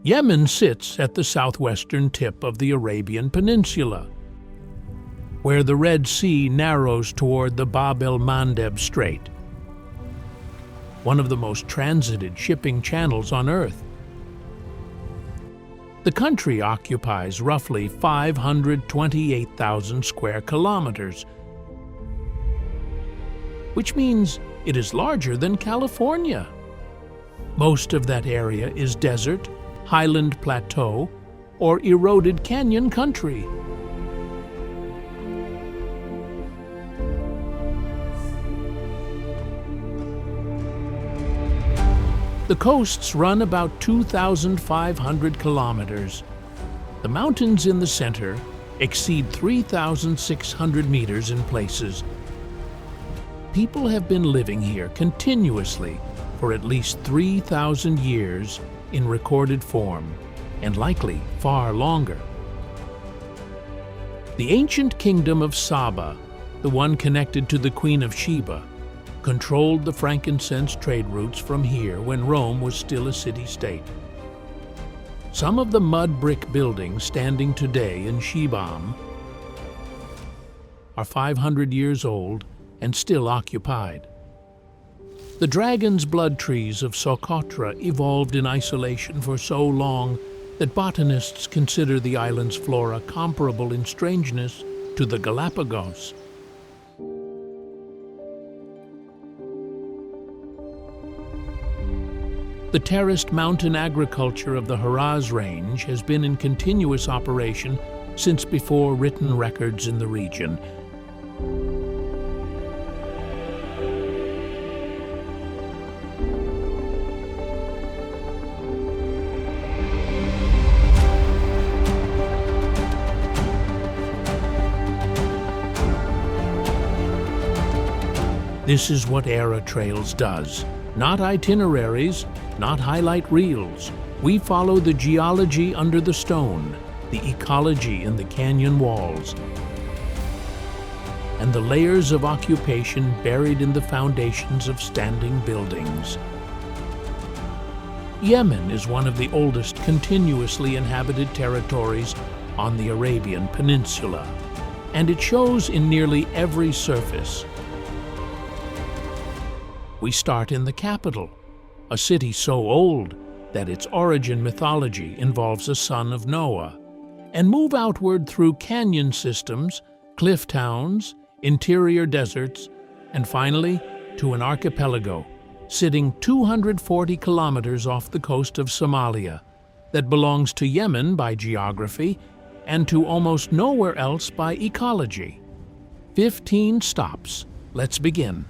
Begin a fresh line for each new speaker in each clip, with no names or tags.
Yemen sits at the southwestern tip of the Arabian Peninsula, where the Red Sea narrows toward the Bab el-Mandeb Strait, one of the most transited shipping channels on Earth. The country occupies roughly 528,000 square kilometers, which means it is larger than California. Most of that area is desert, highland plateau, or eroded canyon country. The coasts run about 2,500 kilometers. The mountains in the center exceed 3,600 meters in places. People have been living here continuously for at least 3,000 years in recorded form, and likely far longer. The ancient kingdom of Saba, the one connected to the Queen of Sheba, controlled the frankincense trade routes from here when Rome was still a city-state. Some of the mud brick buildings standing today in Shibam are 500 years old and still occupied. The dragon's blood trees of Socotra evolved in isolation for so long that botanists consider the island's flora comparable in strangeness to the Galapagos. The terraced mountain agriculture of the Harraz range has been in continuous operation since before written records in the region. This is what Era Trails does. Not itineraries, not highlight reels. We follow the geology under the stone, the ecology in the canyon walls, and the layers of occupation buried in the foundations of standing buildings. Yemen is one of the oldest continuously inhabited territories on the Arabian Peninsula, and it shows in nearly every surface. We start in the capital, a city so old that its origin mythology involves a son of Noah, and move outward through canyon systems, cliff towns, interior deserts, and finally to an archipelago sitting 240 kilometers off the coast of Somalia that belongs to Yemen by geography and to almost nowhere else by ecology. 15 stops. Let's begin.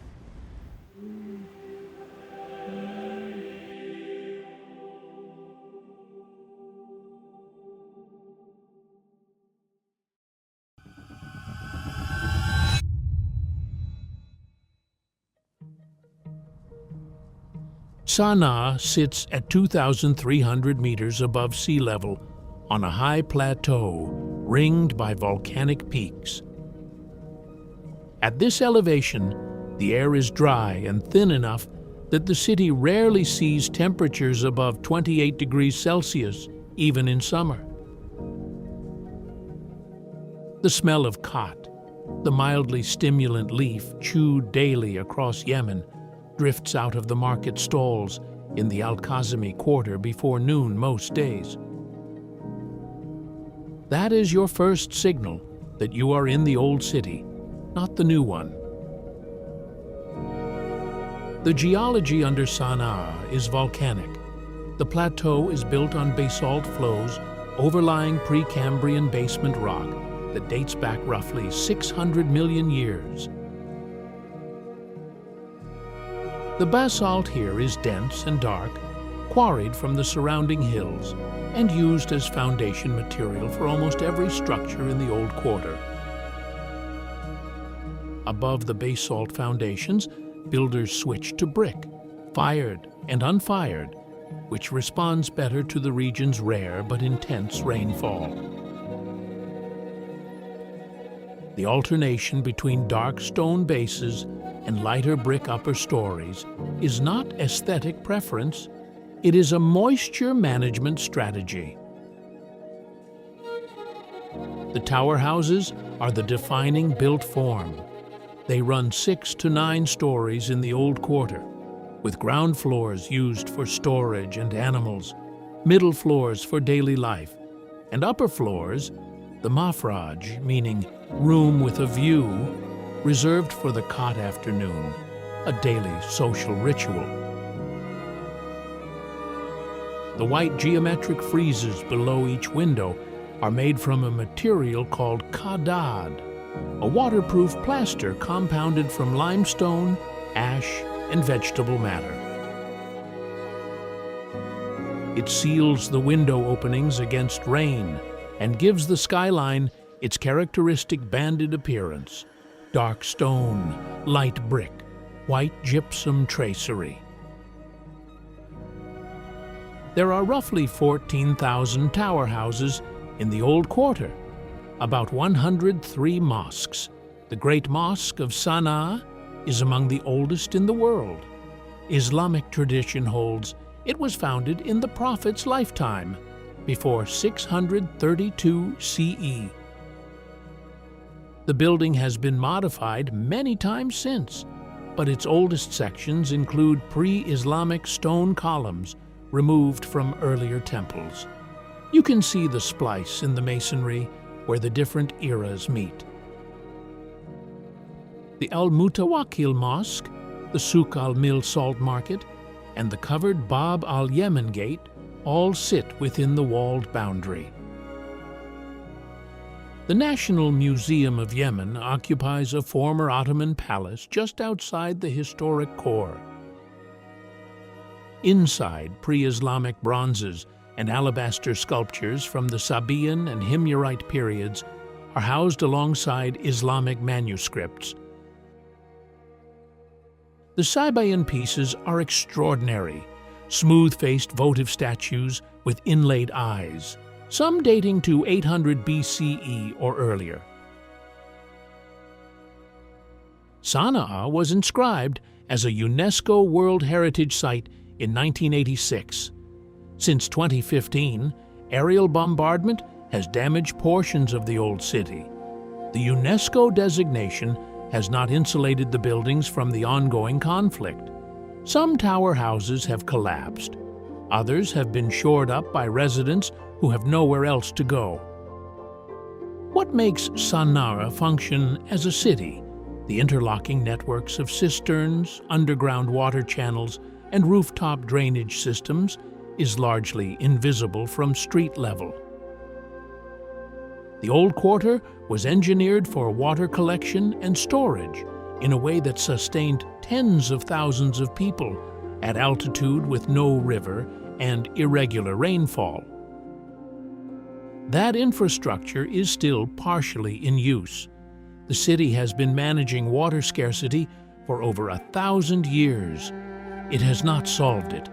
Sana'a sits at 2,300 meters above sea level on a high plateau ringed by volcanic peaks. At this elevation, the air is dry and thin enough that the city rarely sees temperatures above 28 degrees Celsius, even in summer. The smell of khat, the mildly stimulant leaf chewed daily across Yemen, drifts out of the market stalls in the Al-Kazimi quarter before noon most days. That is your first signal that you are in the old city, not the new one. The geology under Sana'a is volcanic. The plateau is built on basalt flows overlying Precambrian basement rock that dates back roughly 600 million years. The basalt here is dense and dark, quarried from the surrounding hills, and used as foundation material for almost every structure in the old quarter. Above the basalt foundations, builders switch to brick, fired and unfired, which responds better to the region's rare but intense rainfall. The alternation between dark stone bases and lighter brick upper stories is not aesthetic preference, It is a moisture management strategy. The tower houses are the defining built form. They run 6 to 9 stories in the old quarter, with ground floors used for storage and animals, middle floors for daily life, and upper floors, the mafraj, meaning room with a view, reserved for the cot afternoon, a daily social ritual. The white geometric friezes below each window are made from a material called qadad, a waterproof plaster compounded from limestone, ash, and vegetable matter. It seals the window openings against rain and gives the skyline its characteristic banded appearance: dark stone, light brick, white gypsum tracery. There are roughly 14,000 tower houses in the old quarter, about 103 mosques. The Great Mosque of Sana'a is among the oldest in the world. Islamic tradition holds it was founded in the Prophet's lifetime, before 632 CE. The building has been modified many times since, but its oldest sections include pre-Islamic stone columns removed from earlier temples. You can see the splice in the masonry where the different eras meet. The Al-Mutawakkil Mosque, the Souk al-Mil Salt Market, and the covered Bab al-Yemen Gate all sit within the walled boundary. The National Museum of Yemen occupies a former Ottoman palace just outside the historic core. Inside, pre-Islamic bronzes and alabaster sculptures from the Sabaean and Himyarite periods are housed alongside Islamic manuscripts. The Sabaean pieces are extraordinary, smooth-faced votive statues with inlaid eyes, some dating to 800 BCE or earlier. Sana'a was inscribed as a UNESCO World Heritage Site in 1986. Since 2015, aerial bombardment has damaged portions of the old city. The UNESCO designation has not insulated the buildings from the ongoing conflict. Some tower houses have collapsed. Others have been shored up by residents who have nowhere else to go. What makes Sana'a function as a city? The interlocking networks of cisterns, underground water channels, and rooftop drainage systems is largely invisible from street level. The old quarter was engineered for water collection and storage in a way that sustained tens of thousands of people at altitude with no river and irregular rainfall. That infrastructure is still partially in use. The city has been managing water scarcity for over 1,000 years. It has not solved it.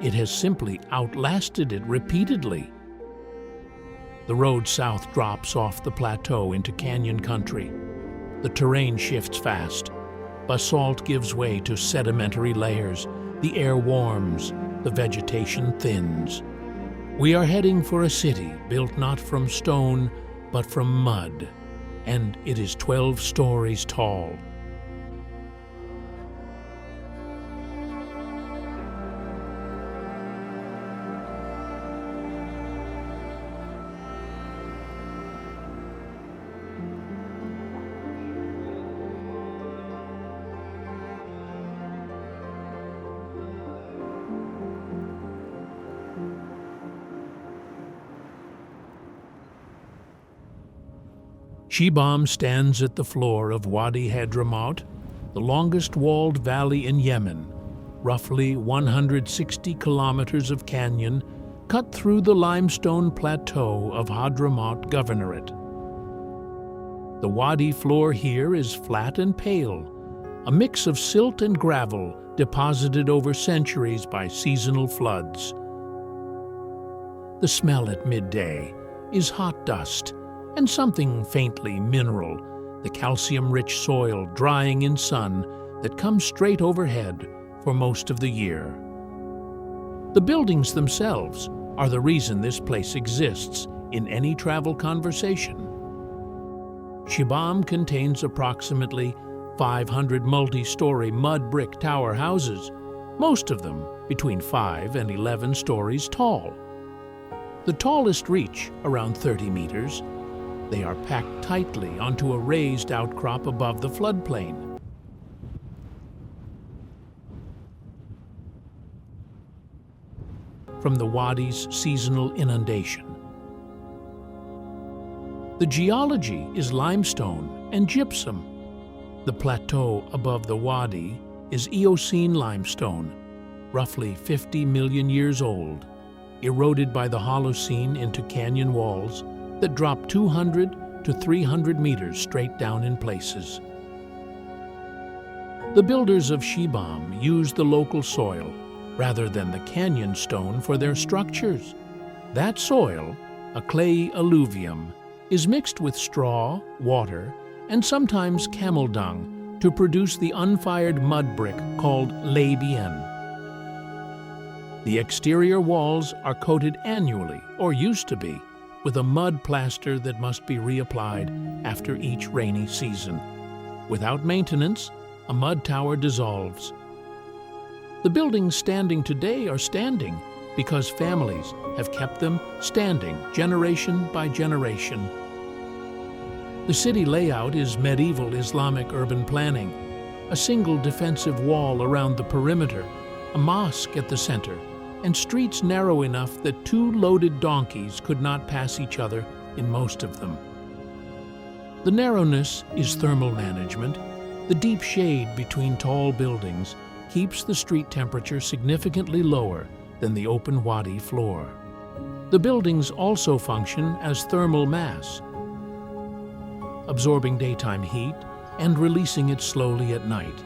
It has simply outlasted it repeatedly. The road south drops off the plateau into canyon country. The terrain shifts fast. Basalt gives way to sedimentary layers. The air warms. The vegetation thins. We are heading for a city built not from stone, but from mud, and it is 12 stories tall. Shibam stands at the floor of Wadi Hadramaut, the longest walled valley in Yemen, roughly 160 kilometers of canyon cut through the limestone plateau of Hadramaut Governorate. The wadi floor here is flat and pale, a mix of silt and gravel deposited over centuries by seasonal floods. The smell at midday is hot dust and something faintly mineral, the calcium-rich soil drying in sun that comes straight overhead for most of the year. The buildings themselves are the reason this place exists in any travel conversation. Shibam contains approximately 500 multi-story mud brick tower houses, most of them between 5 and 11 stories tall. The tallest reach around 30 meters. They are packed tightly onto a raised outcrop above the floodplain. From the wadi's seasonal inundation. The geology is limestone and gypsum. The plateau above the wadi is Eocene limestone, roughly 50 million years old, eroded by the Holocene into canyon walls that drop 200 to 300 meters straight down in places. The builders of Shibam used the local soil rather than the canyon stone for their structures. That soil, a clay alluvium, is mixed with straw, water, and sometimes camel dung to produce the unfired mud brick called laybien. The exterior walls are coated annually, or used to be, with a mud plaster that must be reapplied after each rainy season. Without maintenance, a mud tower dissolves. The buildings standing today are standing because families have kept them standing generation by generation. The city layout is medieval Islamic urban planning, a single defensive wall around the perimeter, a mosque at the center, and streets narrow enough that 2 loaded donkeys could not pass each other in most of them. The narrowness is thermal management. The deep shade between tall buildings keeps the street temperature significantly lower than the open wadi floor. The buildings also function as thermal mass, absorbing daytime heat and releasing it slowly at night,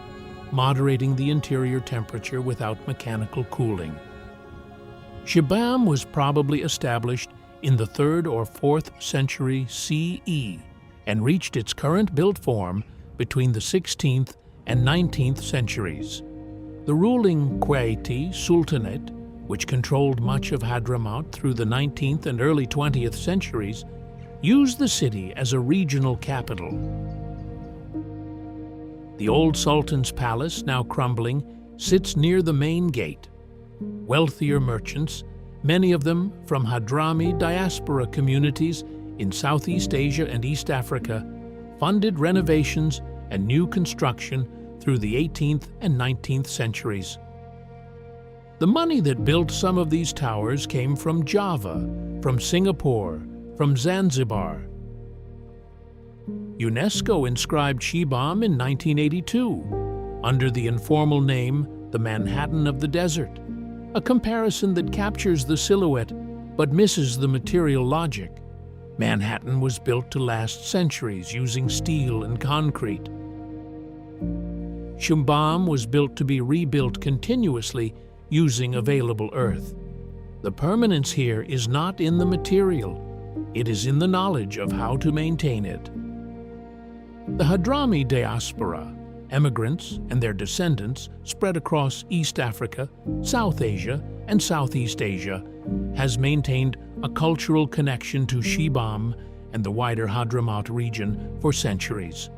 moderating the interior temperature without mechanical cooling. Shibam was probably established in the 3rd or 4th century CE and reached its current built form between the 16th and 19th centuries. The ruling Kuwaiti Sultanate, which controlled much of Hadramaut through the 19th and early 20th centuries, used the city as a regional capital. The old Sultan's palace, now crumbling, sits near the main gate. Wealthier merchants, many of them from Hadrami diaspora communities in Southeast Asia and East Africa, funded renovations and new construction through the 18th and 19th centuries. The money that built some of these towers came from Java, from Singapore, from Zanzibar. UNESCO inscribed Shibam in 1982 under the informal name the Manhattan of the Desert, a comparison that captures the silhouette but misses the material logic. Manhattan was built to last centuries using steel and concrete. Shibam was built to be rebuilt continuously using available earth. The permanence here is not in the material, it is in the knowledge of how to maintain it. The Hadrami diaspora, emigrants and their descendants spread across East Africa, South Asia, and Southeast Asia, has maintained a cultural connection to Shibam and the wider Hadramaut region for centuries.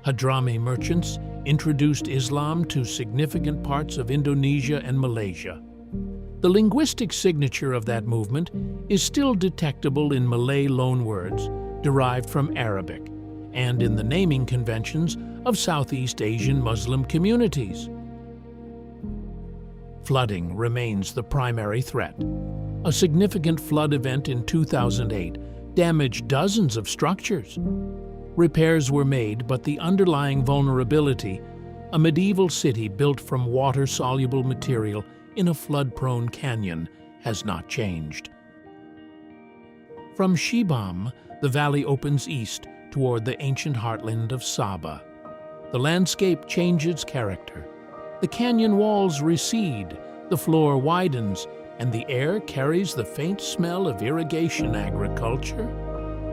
Hadrami merchants introduced Islam to significant parts of Indonesia and Malaysia. The linguistic signature of that movement is still detectable in Malay loanwords derived from Arabic and in the naming conventions of Southeast Asian Muslim communities. Flooding remains the primary threat. A significant flood event in 2008 damaged dozens of structures. Repairs were made, but the underlying vulnerability, a medieval city built from water-soluble material in a flood-prone canyon, has not changed. From Shibam, the valley opens east toward the ancient heartland of Saba. The landscape changes character. The canyon walls recede, the floor widens, and the air carries the faint smell of irrigation agriculture.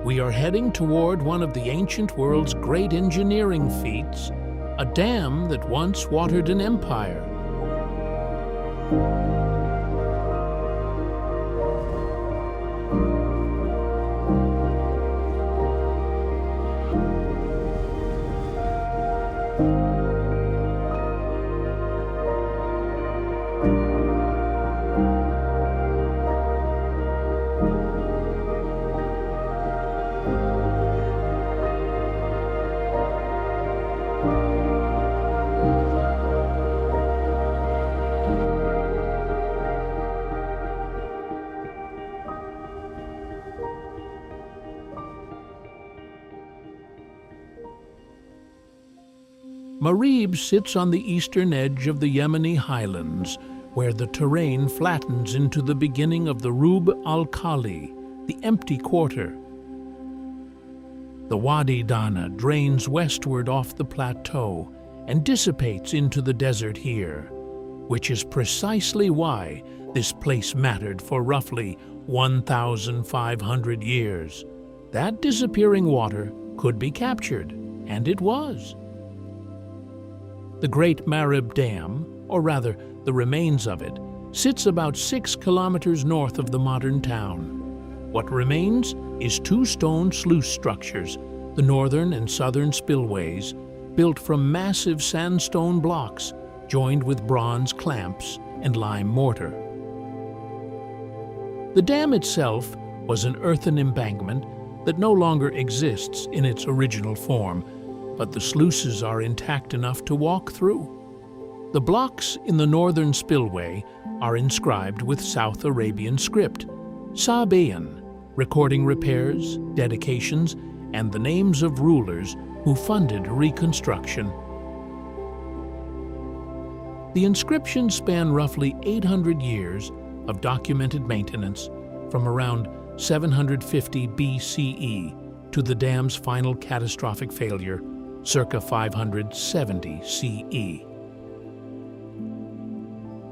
We are heading toward one of the ancient world's great engineering feats, a dam that once watered an empire. Marib sits on the eastern edge of the Yemeni highlands, where the terrain flattens into the beginning of the Rub al-Khali, the empty quarter. The Wadi Dana drains westward off the plateau and dissipates into the desert here, which is precisely why this place mattered for roughly 1,500 years. That disappearing water could be captured, and it was. The Great Marib Dam, or rather the remains of it, sits about 6 kilometers north of the modern town. What remains is 2 stone sluice structures, the northern and southern spillways, built from massive sandstone blocks joined with bronze clamps and lime mortar. The dam itself was an earthen embankment that no longer exists in its original form, but the sluices are intact enough to walk through. The blocks in the northern spillway are inscribed with South Arabian script, Sabaean, recording repairs, dedications, and the names of rulers who funded reconstruction. The inscriptions span roughly 800 years of documented maintenance from around 750 BCE to the dam's final catastrophic failure circa 570 CE.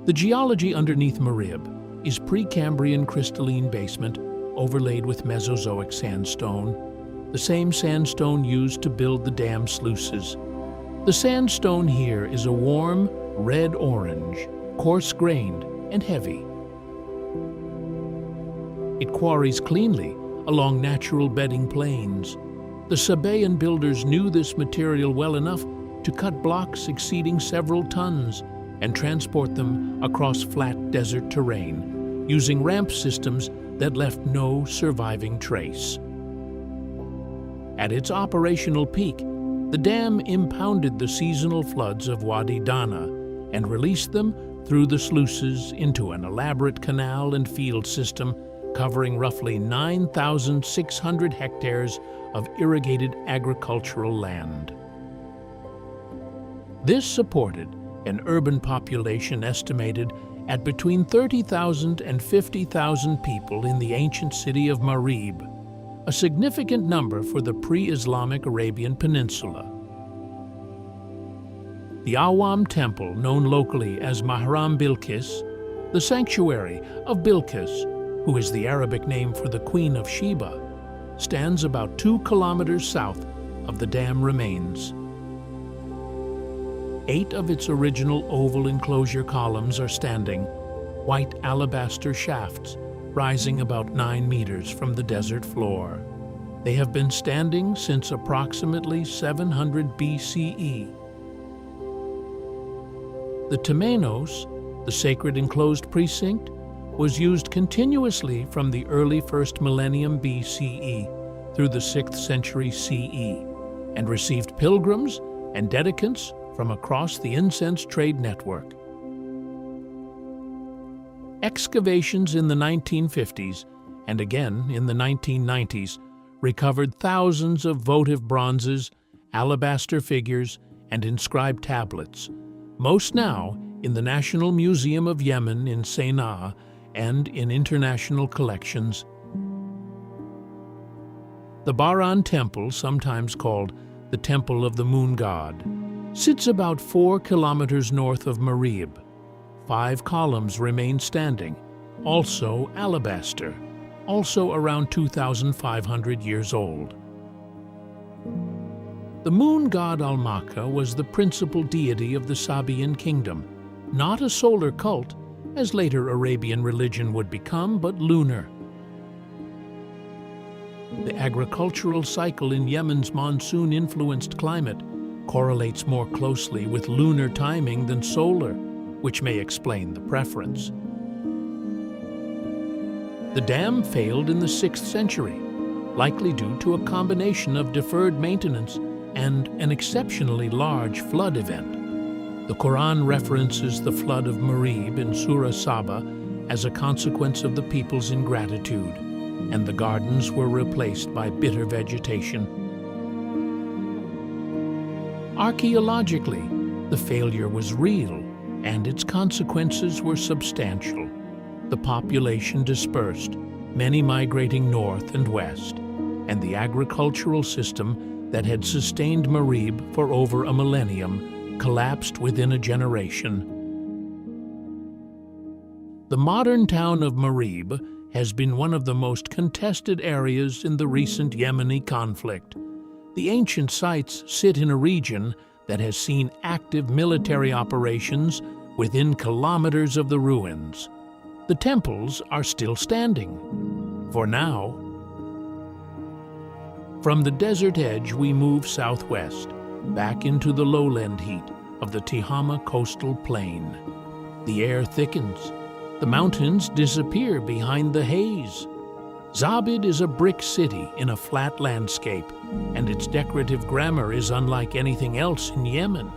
The geology underneath Marib is Precambrian crystalline basement overlaid with Mesozoic sandstone, the same sandstone used to build the dam sluices. The sandstone here is a warm red-orange, coarse-grained and heavy. It quarries cleanly along natural bedding plains. The Sabaean builders knew this material well enough to cut blocks exceeding several tons and transport them across flat desert terrain, using ramp systems that left no surviving trace. At its operational peak, the dam impounded the seasonal floods of Wadi Dana and released them through the sluices into an elaborate canal and field system covering roughly 9,600 hectares of irrigated agricultural land. This supported an urban population estimated at between 30,000 and 50,000 people in the ancient city of Marib, a significant number for the pre-Islamic Arabian Peninsula. The Awam Temple, known locally as Mahram Bilqis, the sanctuary of Bilqis, who is the Arabic name for the Queen of Sheba, stands about 2 kilometers south of the dam remains. 8 of its original oval enclosure columns are standing, white alabaster shafts rising about 9 meters from the desert floor. They have been standing since approximately 700 BCE. The temenos, the sacred enclosed precinct, was used continuously from the early 1st millennium BCE through the 6th century CE and received pilgrims and dedicants from across the incense trade network. Excavations in the 1950s and again in the 1990s recovered thousands of votive bronzes, alabaster figures, and inscribed tablets, most now in the National Museum of Yemen in Sana'a and in international collections. The Bahran Temple, sometimes called the Temple of the Moon God, sits about 4 kilometers north of Marib. 5 columns remain standing, also alabaster, also around 2,500 years old. The moon god Al-Makka was the principal deity of the Sabaean kingdom, not a solar cult, as later Arabian religion would become, but lunar. The agricultural cycle in Yemen's monsoon-influenced climate correlates more closely with lunar timing than solar, which may explain the preference. The dam failed in the 6th century, likely due to a combination of deferred maintenance and an exceptionally large flood event. The Quran references the flood of Marib in Surah Saba as a consequence of the people's ingratitude, and the gardens were replaced by bitter vegetation. Archaeologically, the failure was real, and its consequences were substantial. The population dispersed, many migrating north and west, and the agricultural system that had sustained Marib for over a millennium collapsed within a generation. The modern town of Marib has been one of the most contested areas in the recent Yemeni conflict. The ancient sites sit in a region that has seen active military operations within kilometers of the ruins. The temples are still standing, for now. From the desert edge we move southwest, back into the lowland heat of the Tihama coastal plain. The air thickens. The mountains disappear behind the haze. Zabid is a brick city in a flat landscape, and its decorative grammar is unlike anything else in Yemen.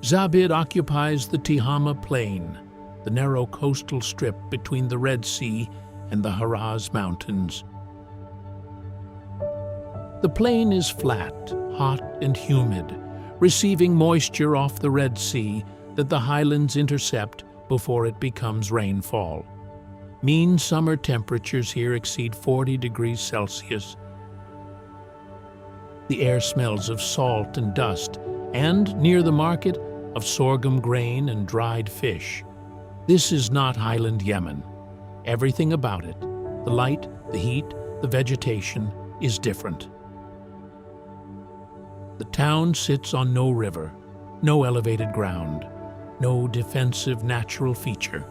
Zabid occupies the Tihama Plain, the narrow coastal strip between the Red Sea and the Harraz Mountains. The plain is flat, hot and humid, receiving moisture off the Red Sea that the highlands intercept before it becomes rainfall. Mean summer temperatures here exceed 40 degrees Celsius. The air smells of salt and dust, and near the market, of sorghum grain and dried fish. This is not highland Yemen. Everything about it, the light, the heat, the vegetation, is different. The town sits on no river, no elevated ground, no defensive natural feature.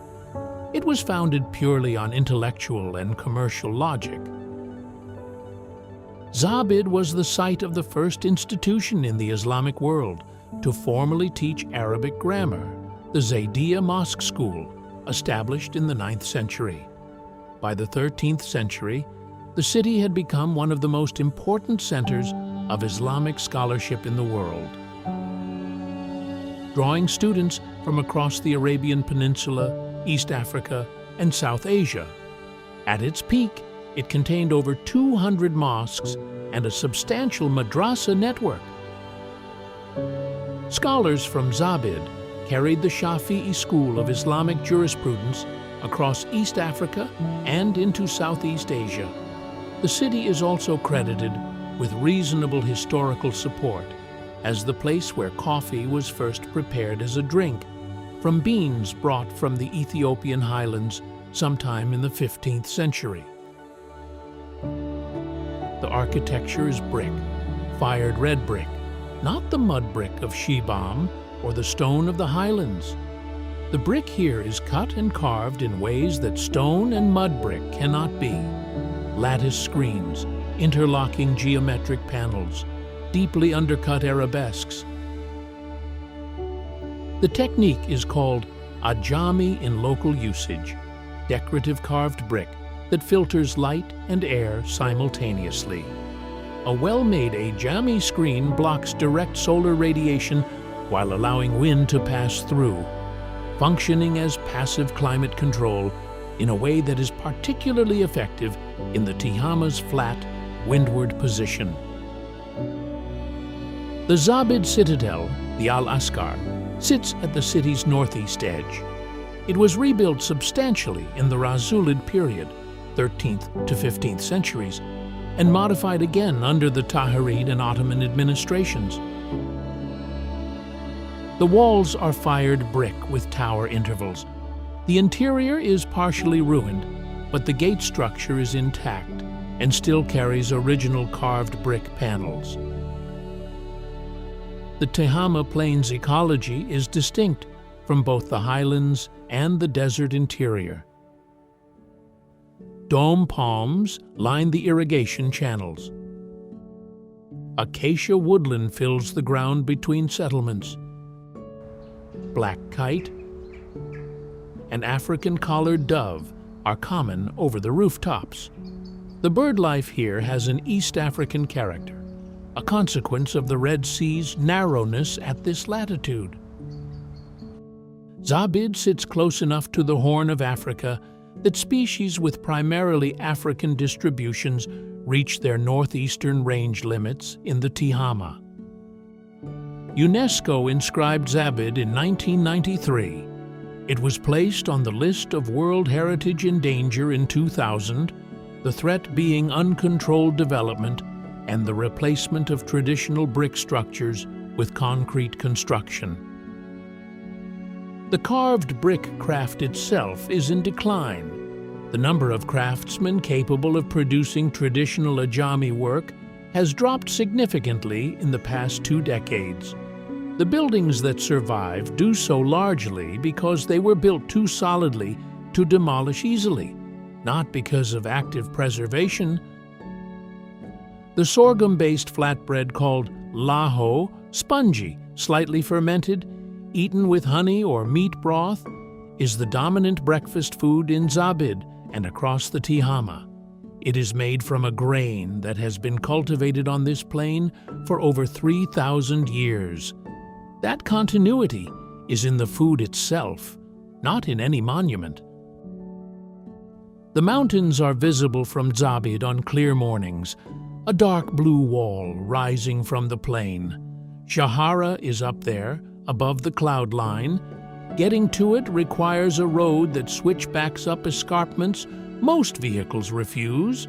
It was founded purely on intellectual and commercial logic. Zabid was the site of the first institution in the Islamic world to formally teach Arabic grammar, the Zaydiyya Mosque School, established in the 9th century. By the 13th century, the city had become one of the most important centers of Islamic scholarship in the world, drawing students from across the Arabian Peninsula, East Africa, and South Asia. At its peak, it contained over 200 mosques and a substantial madrasa network. Scholars from Zabid carried the Shafi'i school of Islamic jurisprudence across East Africa and into Southeast Asia. The city is also credited with reasonable historical support as the place where coffee was first prepared as a drink from beans brought from the Ethiopian highlands sometime in the 15th century. The architecture is brick, fired red brick, not the mud brick of Shibam or the stone of the highlands. The brick here is cut and carved in ways that stone and mud brick cannot be. Lattice screens, interlocking geometric panels, deeply undercut arabesques. The technique is called ajami in local usage, decorative carved brick that filters light and air simultaneously. A well-made ajami screen blocks direct solar radiation while allowing wind to pass through, functioning as passive climate control in a way that is particularly effective in the Tihama's flat, windward position. The Zabid citadel, the Al-Askar, sits at the city's northeast edge. It was rebuilt substantially in the Razulid period, 13th to 15th centuries, and modified again under the Tahirid and Ottoman administrations. The walls are fired brick with tower intervals. The interior is partially ruined, but the gate structure is intact and still carries original carved brick panels. The Tehama Plains ecology is distinct from both the highlands and the desert interior. Dome palms line the irrigation channels. Acacia woodland fills the ground between settlements. Black kite and African collared dove are common over the rooftops. The bird life here has an East African character, a consequence of the Red Sea's narrowness at this latitude. Zabid sits close enough to the Horn of Africa that species with primarily African distributions reach their northeastern range limits in the Tehama. UNESCO inscribed Zabid in 1993. It was placed on the list of World Heritage in Danger in 2000, the threat being uncontrolled development and the replacement of traditional brick structures with concrete construction. The carved brick craft itself is in decline. The number of craftsmen capable of producing traditional Ajami work has dropped significantly in the past 2 decades. The buildings that survive do so largely because they were built too solidly to demolish easily, not because of active preservation. The sorghum-based flatbread called laho, spongy, slightly fermented, eaten with honey or meat broth, is the dominant breakfast food in Zabid and across the Tehama. It is made from a grain that has been cultivated on this plain for over 3,000 years. That continuity is in the food itself, not in any monument. The mountains are visible from Zabid on clear mornings, a dark blue wall rising from the plain. Shaharah is up there, above the cloud line. Getting to it requires a road that switchbacks up escarpments most vehicles refuse.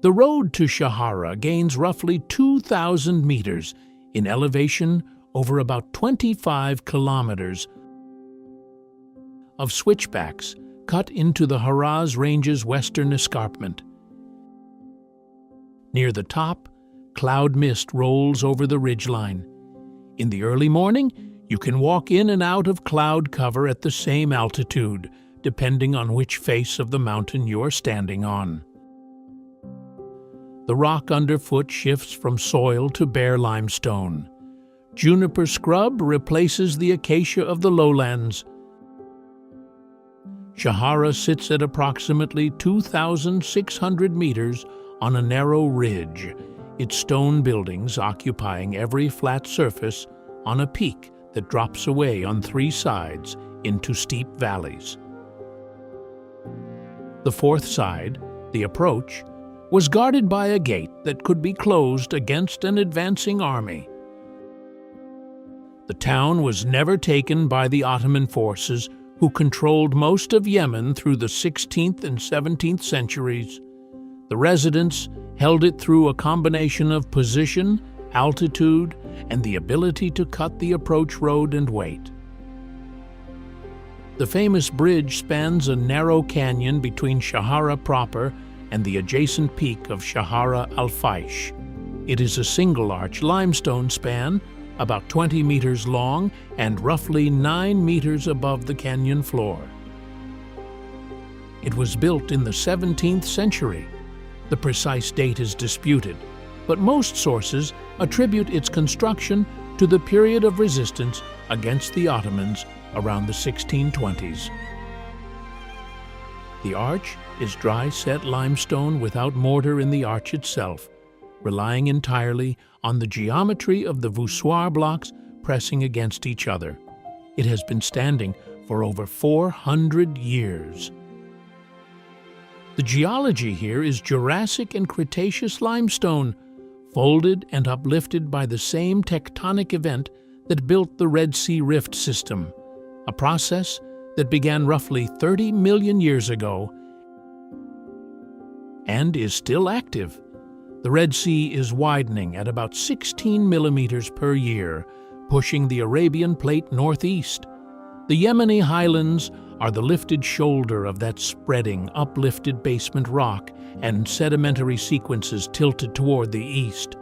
The road to Shaharah gains roughly 2,000 meters in elevation over about 25 kilometers of switchbacks cut into the Harraz Range's western escarpment. Near the top, cloud mist rolls over the ridgeline. In the early morning, you can walk in and out of cloud cover at the same altitude, depending on which face of the mountain you are standing on. The rock underfoot shifts from soil to bare limestone. Juniper scrub replaces the acacia of the lowlands. Shaharah sits at approximately 2,600 meters on a narrow ridge, its stone buildings occupying every flat surface on a peak that drops away on 3 sides into steep valleys. The fourth side, the approach, was guarded by a gate that could be closed against an advancing army. The town was never taken by the Ottoman forces, who controlled most of Yemen through the 16th and 17th centuries. The residents held it through a combination of position, altitude, and the ability to cut the approach road and wait. The famous bridge spans a narrow canyon between Shaharah proper and the adjacent peak of Shaharah al-Faish. It is a single-arch limestone span, about 20 meters long and roughly 9 meters above the canyon floor. It was built in the 17th century. The precise date is disputed, but most sources attribute its construction to the period of resistance against the Ottomans around the 1620s. The arch is dry-set limestone without mortar in the arch itself, relying entirely on the geometry of the voussoir blocks pressing against each other. It has been standing for over 400 years. The geology here is Jurassic and Cretaceous limestone, folded and uplifted by the same tectonic event that built the Red Sea Rift system, a process that began roughly 30 million years ago and is still active. The Red Sea is widening at about 16 millimeters per year, pushing the Arabian Plate northeast. The Yemeni highlands are the lifted shoulder of that spreading, uplifted basement rock and sedimentary sequences tilted toward the east.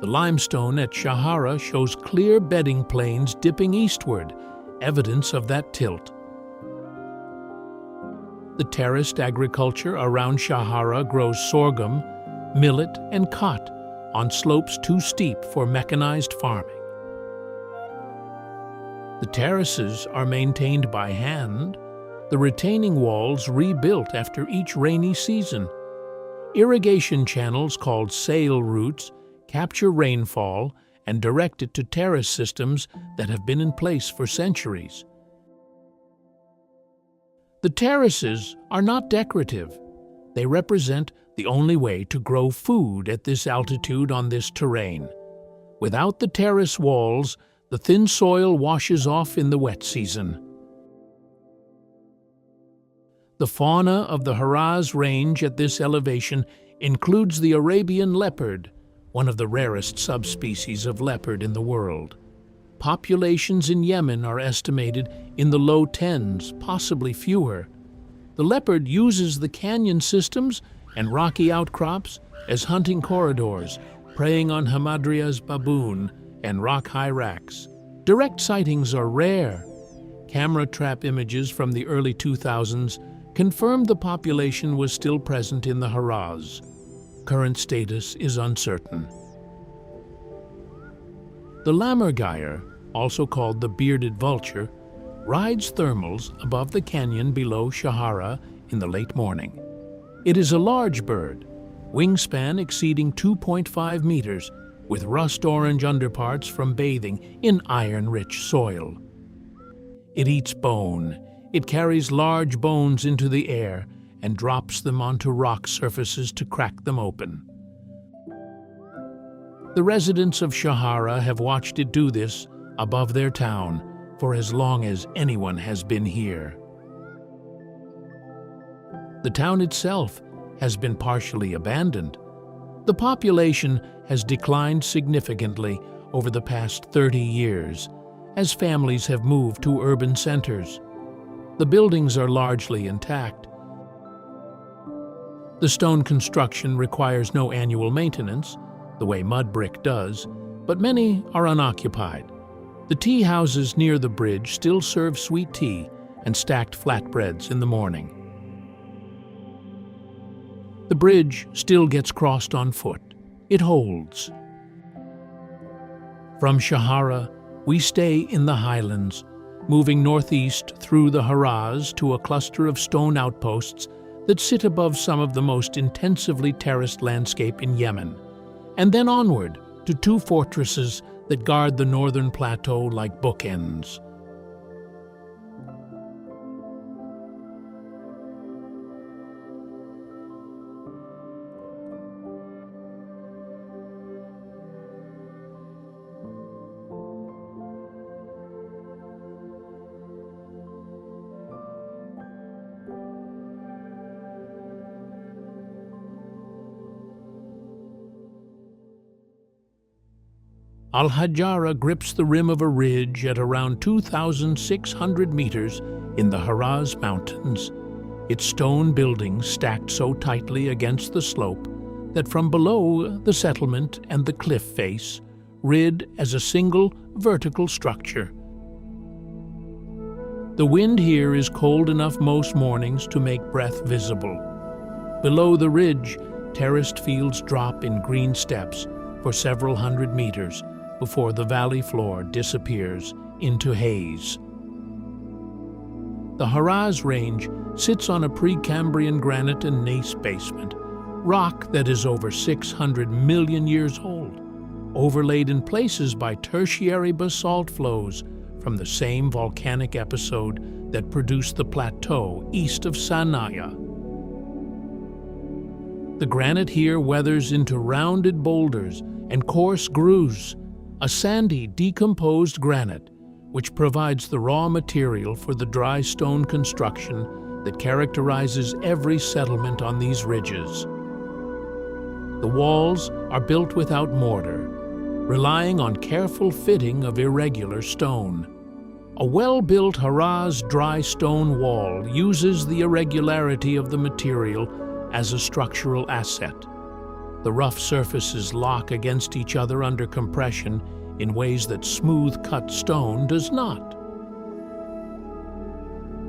The limestone at Shaharah shows clear bedding planes dipping eastward, evidence of that tilt. The terraced agriculture around Shaharah grows sorghum, millet, and khat on slopes too steep for mechanized farming. The terraces are maintained by hand, the retaining walls rebuilt after each rainy season. Irrigation channels called sail routes capture rainfall and direct it to terrace systems that have been in place for centuries. The terraces are not decorative. They represent the only way to grow food at this altitude on this terrain. Without the terrace walls, the thin soil washes off in the wet season. The fauna of the Harraz range at this elevation includes the Arabian leopard, one of the rarest subspecies of leopard in the world. Populations in Yemen are estimated in the low tens, possibly fewer. The leopard uses the canyon systems and rocky outcrops as hunting corridors, preying on Hamadryas baboon and rock hyrax. Direct sightings are rare. Camera trap images from the early 2000s confirmed the population was still present in the Harraz. Current status is uncertain. The lammergeier, also called the bearded vulture, rides thermals above the canyon below Shaharah in the late morning. It is a large bird, wingspan exceeding 2.5 meters, with rust-orange underparts from bathing in iron-rich soil. It eats bone. It carries large bones into the air and drops them onto rock surfaces to crack them open. The residents of Shaharah have watched it do this above their town for as long as anyone has been here. The town itself has been partially abandoned. The population has declined significantly over the past 30 years as families have moved to urban centers. The buildings are largely intact. The stone construction requires no annual maintenance, the way mud brick does, but many are unoccupied. The tea houses near the bridge still serve sweet tea and stacked flatbreads in the morning. The bridge still gets crossed on foot. It holds. From Shaharah, we stay in the highlands, moving northeast through the Harraz to a cluster of stone outposts that sit above some of the most intensively terraced landscape in Yemen, and then onward to two fortresses that guard the northern plateau like bookends. Al-Hajjarah grips the rim of a ridge at around 2,600 meters in the Harraz Mountains, its stone buildings stacked so tightly against the slope that from below the settlement and the cliff face rid as a single vertical structure. The wind here is cold enough most mornings to make breath visible. Below the ridge, terraced fields drop in green steps for several hundred meters before the valley floor disappears into haze. The Harraz Range sits on a Precambrian granite and gneiss basement, rock that is over 600 million years old. overlaid in places by tertiary basalt flows from the same volcanic episode that produced the plateau east of Sana'a. The granite here weathers into rounded boulders and coarse grooves, a sandy, decomposed granite which provides the raw material for the dry stone construction that characterizes every settlement on these ridges. The walls are built without mortar, relying on careful fitting of irregular stone. A well-built Harraz dry stone wall uses the irregularity of the material as a structural asset. The rough surfaces lock against each other under compression in ways that smooth-cut stone does not.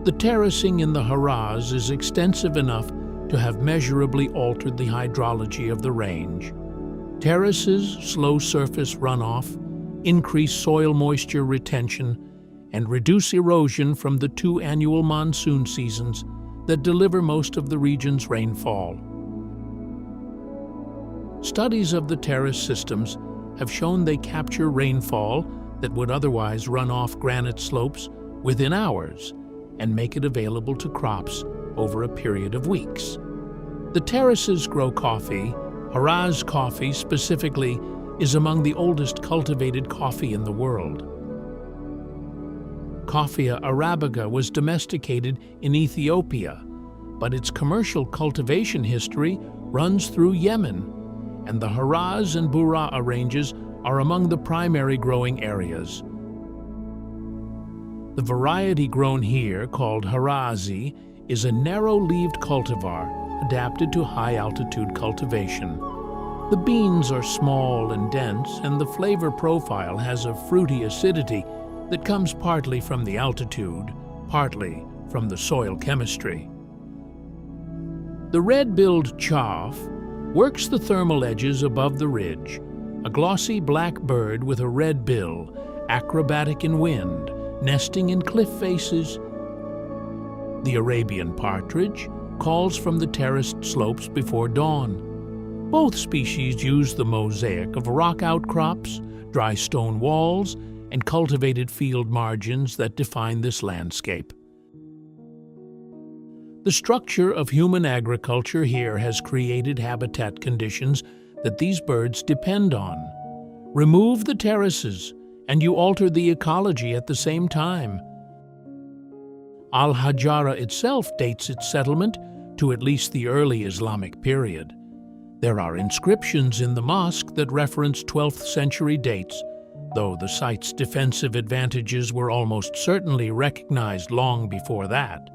The terracing in the Harraz is extensive enough to have measurably altered the hydrology of the range. Terraces slow surface runoff, increase soil moisture retention, and reduce erosion from the 2 annual monsoon seasons that deliver most of the region's rainfall. Studies of the terrace systems have shown they capture rainfall that would otherwise run off granite slopes within hours and make it available to crops over a period of weeks. The terraces grow coffee. Harraz coffee specifically is among the oldest cultivated coffee in the world. Coffea arabica was domesticated in Ethiopia, but its commercial cultivation history runs through Yemen, and the Harraz and Bura'a ranges are among the primary growing areas. The variety grown here, called Harrazi, is a narrow-leaved cultivar adapted to high-altitude cultivation. The beans are small and dense, and the flavor profile has a fruity acidity that comes partly from the altitude, partly from the soil chemistry. The red-billed chaff works the thermal edges above the ridge, a glossy black bird with a red bill, acrobatic in wind, nesting in cliff faces. The Arabian partridge calls from the terraced slopes before dawn. Both species use the mosaic of rock outcrops, dry stone walls, and cultivated field margins that define this landscape. The structure of human agriculture here has created habitat conditions that these birds depend on. Remove the terraces, and you alter the ecology at the same time. Al-Hajjarah itself dates its settlement to at least the early Islamic period. There are inscriptions in the mosque that reference 12th century dates, though the site's defensive advantages were almost certainly recognized long before that.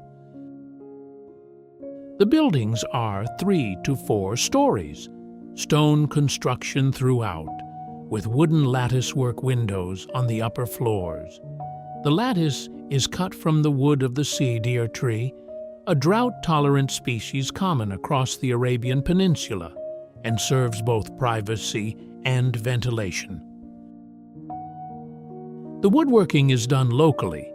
The buildings are 3 to 4 stories, stone construction throughout, with wooden latticework windows on the upper floors. The lattice is cut from the wood of the sea deer tree, a drought-tolerant species common across the Arabian Peninsula, and serves both privacy and ventilation. The woodworking is done locally.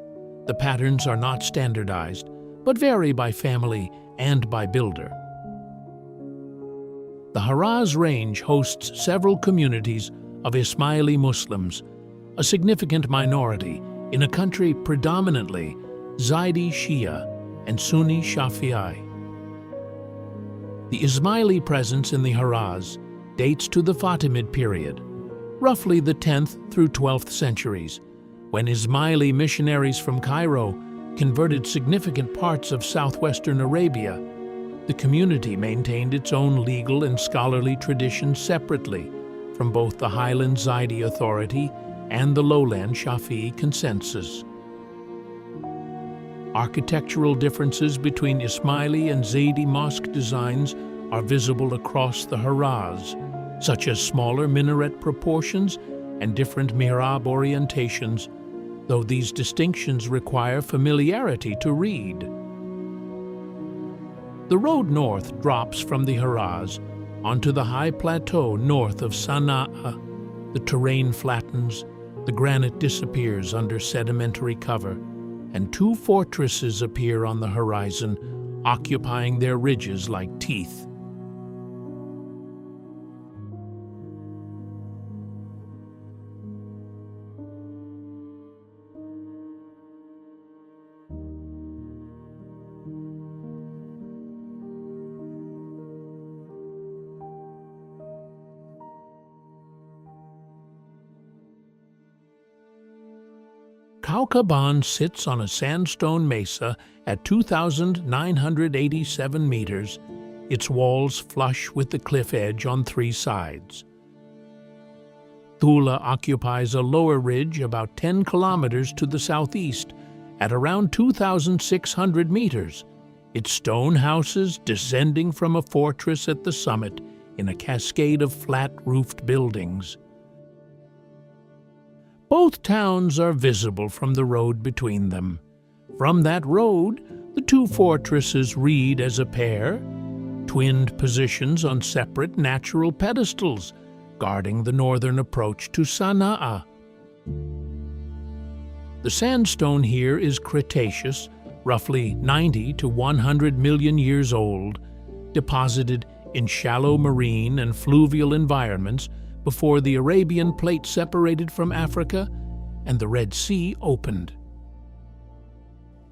The patterns are not standardized, but vary by family and by builder. The Harraz Range hosts several communities of Ismaili Muslims, a significant minority in a country predominantly Zaidi Shia and Sunni Shafi'i. The Ismaili presence in the Harraz dates to the Fatimid period, roughly the 10th through 12th centuries, when Ismaili missionaries from Cairo converted significant parts of southwestern Arabia. The community maintained its own legal and scholarly traditions separately from both the Highland Zaidi Authority and the lowland Shafi'i consensus. Architectural differences between Ismaili and Zaidi mosque designs are visible across the Harraz, such as smaller minaret proportions and different mihrab orientations, though these distinctions require familiarity to read. The road north drops from the Harraz onto the high plateau north of Sana'a. The terrain flattens, the granite disappears under sedimentary cover, and 2 fortresses appear on the horizon, occupying their ridges like teeth. Kaukaban sits on a sandstone mesa at 2,987 meters, its walls flush with the cliff edge on three sides. Thula occupies a lower ridge about 10 kilometers to the southeast, at around 2,600 meters, its stone houses descending from a fortress at the summit in a cascade of flat-roofed buildings. Both towns are visible from the road between them. From that road, the two fortresses read as a pair, twinned positions on separate natural pedestals, guarding the northern approach to Sana'a. The sandstone here is Cretaceous, roughly 90 to 100 million years old, deposited in shallow marine and fluvial environments before the Arabian Plate separated from Africa and the Red Sea opened.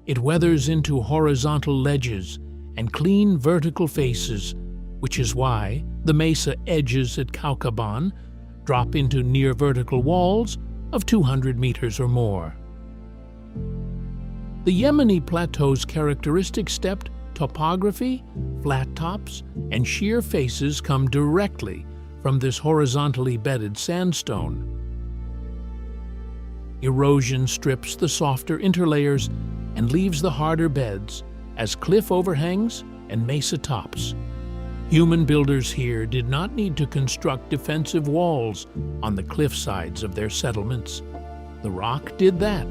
It weathers into horizontal ledges and clean vertical faces, which is why the mesa edges at Kaukaban drop into near vertical walls of 200 meters or more. The Yemeni plateau's characteristic stepped topography, flat tops, and sheer faces come directly from this horizontally bedded sandstone. Erosion strips the softer interlayers and leaves the harder beds as cliff overhangs and mesa tops. Human builders here did not need to construct defensive walls on the cliff sides of their settlements. The rock did that.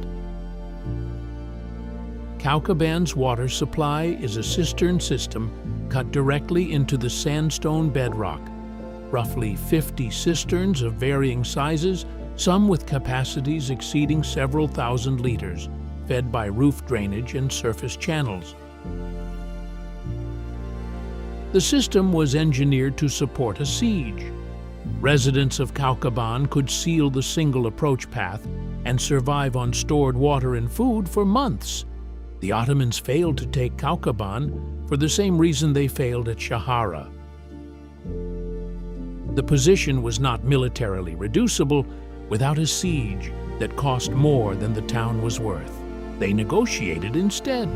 Kaukaban's water supply is a cistern system cut directly into the sandstone bedrock. Roughly 50 cisterns of varying sizes, some with capacities exceeding several thousand liters, fed by roof drainage and surface channels. The system was engineered to support a siege. Residents of Kaukaban could seal the single approach path and survive on stored water and food for months. The Ottomans failed to take Kaukaban for the same reason they failed at Shaharah. The position was not militarily reducible without a siege that cost more than the town was worth. They negotiated instead.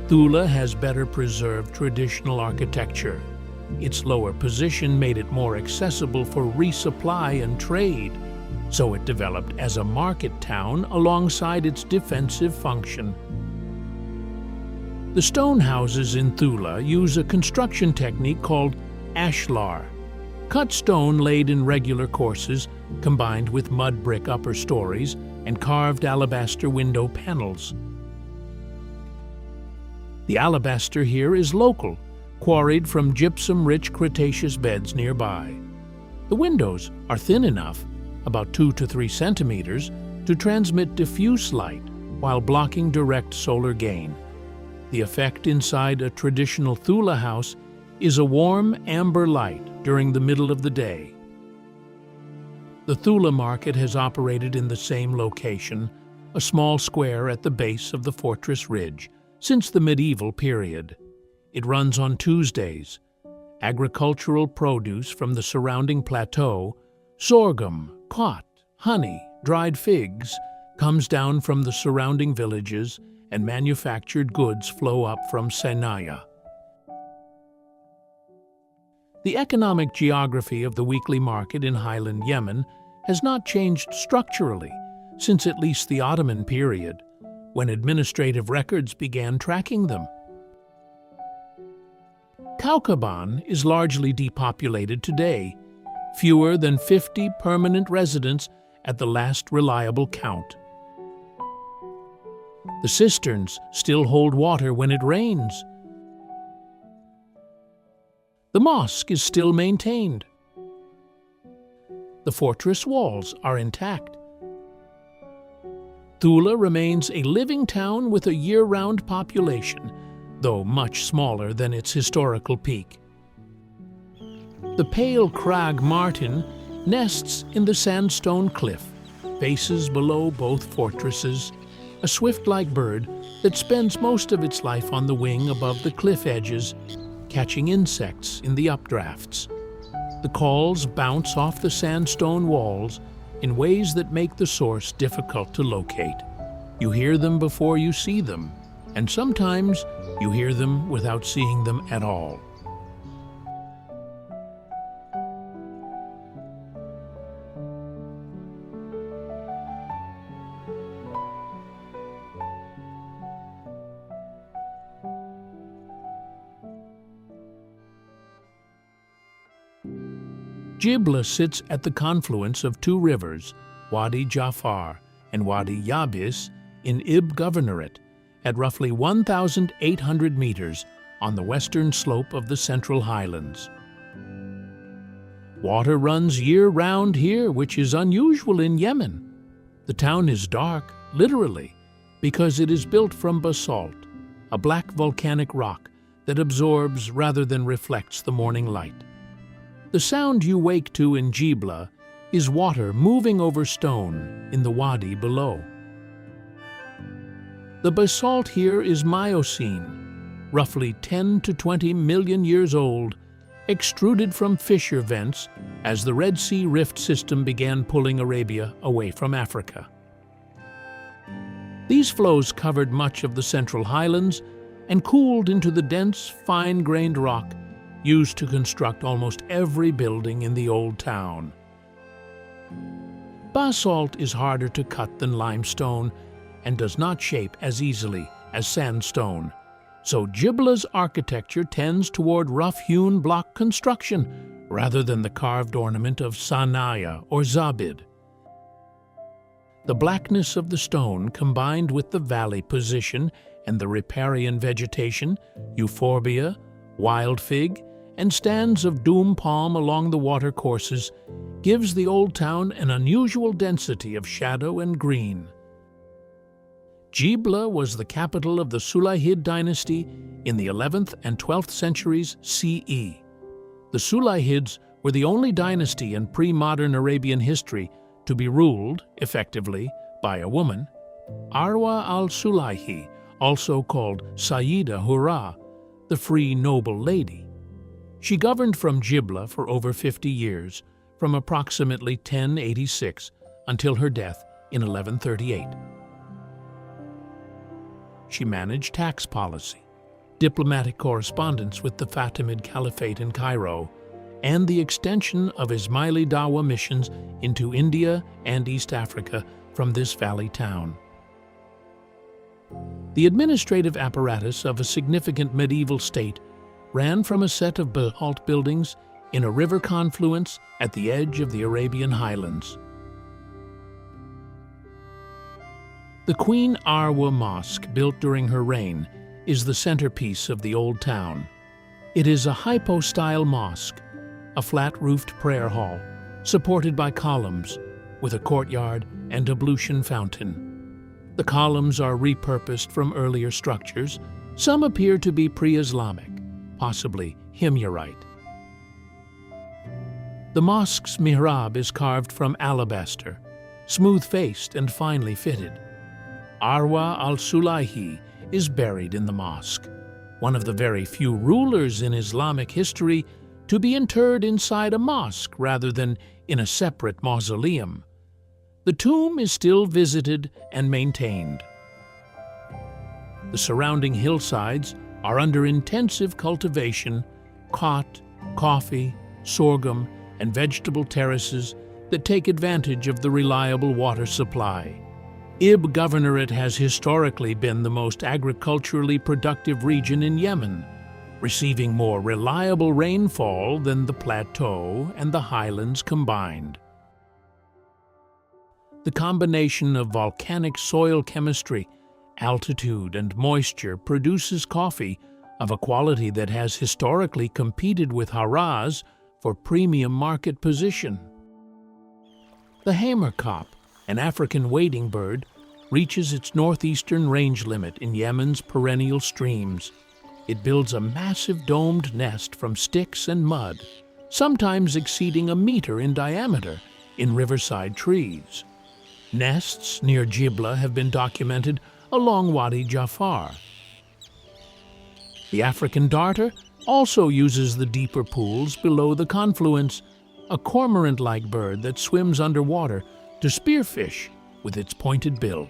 Thula has better preserved traditional architecture. Its lower position made it more accessible for resupply and trade, so it developed as a market town alongside its defensive function. The stone houses in Thula use a construction technique called ashlar, cut stone laid in regular courses combined with mud brick upper stories and carved alabaster window panels. The alabaster here is local, quarried from gypsum-rich Cretaceous beds nearby. The windows are thin enough, about 2 to 3 centimeters, to transmit diffuse light while blocking direct solar gain. The effect inside a traditional Thula house is a warm amber light during the middle of the day. The Thula market has operated in the same location, a small square at the base of the fortress ridge, since the medieval period. It runs on Tuesdays. Agricultural produce from the surrounding plateau, sorghum, cot, honey, dried figs, comes down from the surrounding villages, and manufactured goods flow up from Senaya. The economic geography of the weekly market in highland Yemen has not changed structurally since at least the Ottoman period, when administrative records began tracking them. Kaukaban is largely depopulated today, fewer than 50 permanent residents at the last reliable count. The cisterns still hold water when it rains. The mosque is still maintained. The fortress walls are intact. Thula remains a living town with a year-round population, though much smaller than its historical peak. The pale crag martin nests in the sandstone cliff, faces below both fortresses, a swift-like bird that spends most of its life on the wing above the cliff edges, catching insects in the updrafts. The calls bounce off the sandstone walls in ways that make the source difficult to locate. You hear them before you see them, and sometimes you hear them without seeing them at all. Jibla sits at the confluence of two rivers, Wadi Jafar and Wadi Yabis, in Ib Governorate, at roughly 1,800 meters on the western slope of the Central Highlands. Water runs year-round here, which is unusual in Yemen. The town is dark, literally, because it is built from basalt, a black volcanic rock that absorbs rather than reflects the morning light. The sound you wake to in Jibla is water moving over stone in the wadi below. The basalt here is Miocene, roughly 10 to 20 million years old, extruded from fissure vents as the Red Sea rift system began pulling Arabia away from Africa. These flows covered much of the Central Highlands and cooled into the dense, fine-grained rock used to construct almost every building in the old town. Basalt is harder to cut than limestone and does not shape as easily as sandstone, so Jibla's architecture tends toward rough-hewn block construction rather than the carved ornament of Sanaya or Zabid. The blackness of the stone, combined with the valley position and the riparian vegetation, euphorbia, wild fig, and stands of doom palm along the watercourses, gives the old town an unusual density of shadow and green. Jibla was the capital of the Sulayhid dynasty in the 11th and 12th centuries CE. The Sulayhids were the only dynasty in pre-modern Arabian history to be ruled, effectively, by a woman, Arwa al-Sulayhi, also called Sayyida Hurra, the free noble lady. She governed from Jibla for over 50 years, from approximately 1086 until her death in 1138. She managed tax policy, diplomatic correspondence with the Fatimid Caliphate in Cairo, and the extension of Ismaili Dawa missions into India and East Africa from this valley town. The administrative apparatus of a significant medieval state ran from a set of basalt buildings in a river confluence at the edge of the Arabian Highlands. The Queen Arwa Mosque, built during her reign, is the centerpiece of the old town. It is a hypo-style mosque, a flat-roofed prayer hall, supported by columns, with a courtyard and ablution fountain. The columns are repurposed from earlier structures. Some appear to be pre-Islamic, possibly Himyarite. The mosque's mihrab is carved from alabaster, smooth-faced and finely fitted. Arwa al-Sulayhi is buried in the mosque, one of the very few rulers in Islamic history to be interred inside a mosque rather than in a separate mausoleum. The tomb is still visited and maintained. The surrounding hillsides are under intensive cultivation, cot, coffee, sorghum, and vegetable terraces that take advantage of the reliable water supply. Ib Governorate has historically been the most agriculturally productive region in Yemen, receiving more reliable rainfall than the plateau and the highlands combined. The combination of volcanic soil chemistry, altitude, and moisture produces coffee of a quality that has historically competed with Harraz for premium market position. The hamerkop, an African wading bird, reaches its northeastern range limit in Yemen's perennial streams. It builds a massive domed nest from sticks and mud, sometimes exceeding a meter in diameter, in riverside trees. Nests near Jibla have been documented along Wadi Jafar. The African darter also uses the deeper pools below the confluence, a cormorant-like bird that swims underwater to spearfish with its pointed bill.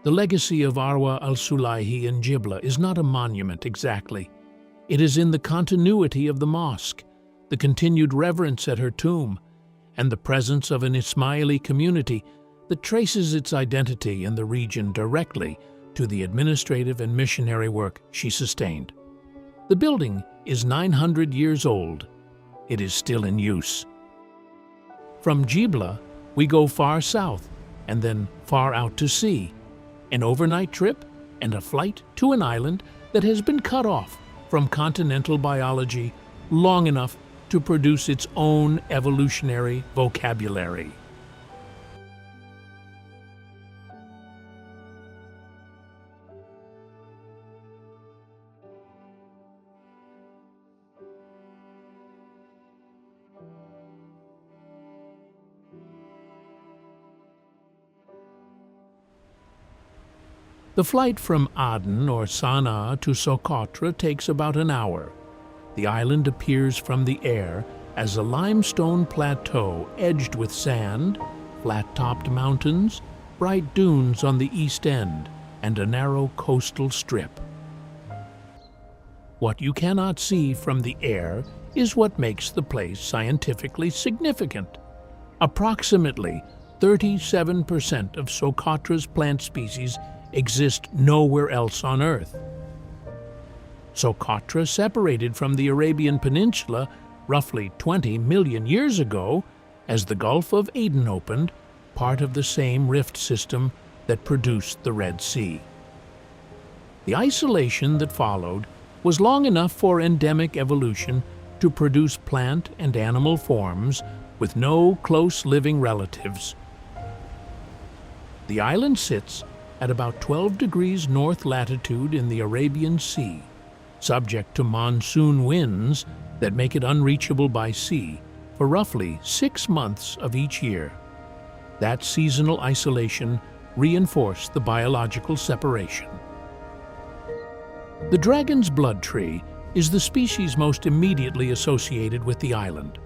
The legacy of Arwa al-Sulaihi in Jibla is not a monument exactly. It is in the continuity of the mosque, the continued reverence at her tomb, and the presence of an Ismaili community that traces its identity in the region directly to the administrative and missionary work she sustained. The building is 900 years old. It is still in use. From Jibla, we go far south and then far out to sea, an overnight trip and a flight to an island that has been cut off from continental biology long enough to produce its own evolutionary vocabulary. The flight from Aden or Sana'a to Socotra takes about an hour. The island appears from the air as a limestone plateau edged with sand, flat-topped mountains, bright dunes on the east end, and a narrow coastal strip. What you cannot see from the air is what makes the place scientifically significant. Approximately 37% of Socotra's plant species exist nowhere else on Earth. Socotra separated from the Arabian Peninsula roughly 20 million years ago as the Gulf of Aden opened, part of the same rift system that produced the Red Sea. The isolation that followed was long enough for endemic evolution to produce plant and animal forms with no close living relatives. The island sits at about 12 degrees north latitude in the Arabian Sea, subject to monsoon winds that make it unreachable by sea for roughly 6 months of each year. That seasonal isolation reinforced the biological separation. The dragon's blood tree is the species most immediately associated with the island.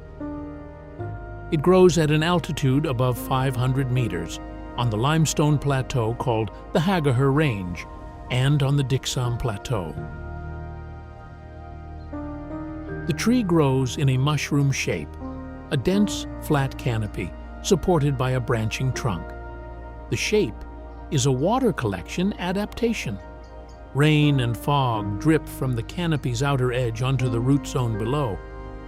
It grows at an altitude above 500 meters, on the limestone plateau called the Al-Hajjarah Range, and on the Diksam Plateau. The tree grows in a mushroom shape, a dense, flat canopy supported by a branching trunk. The shape is a water collection adaptation. Rain and fog drip from the canopy's outer edge onto the root zone below,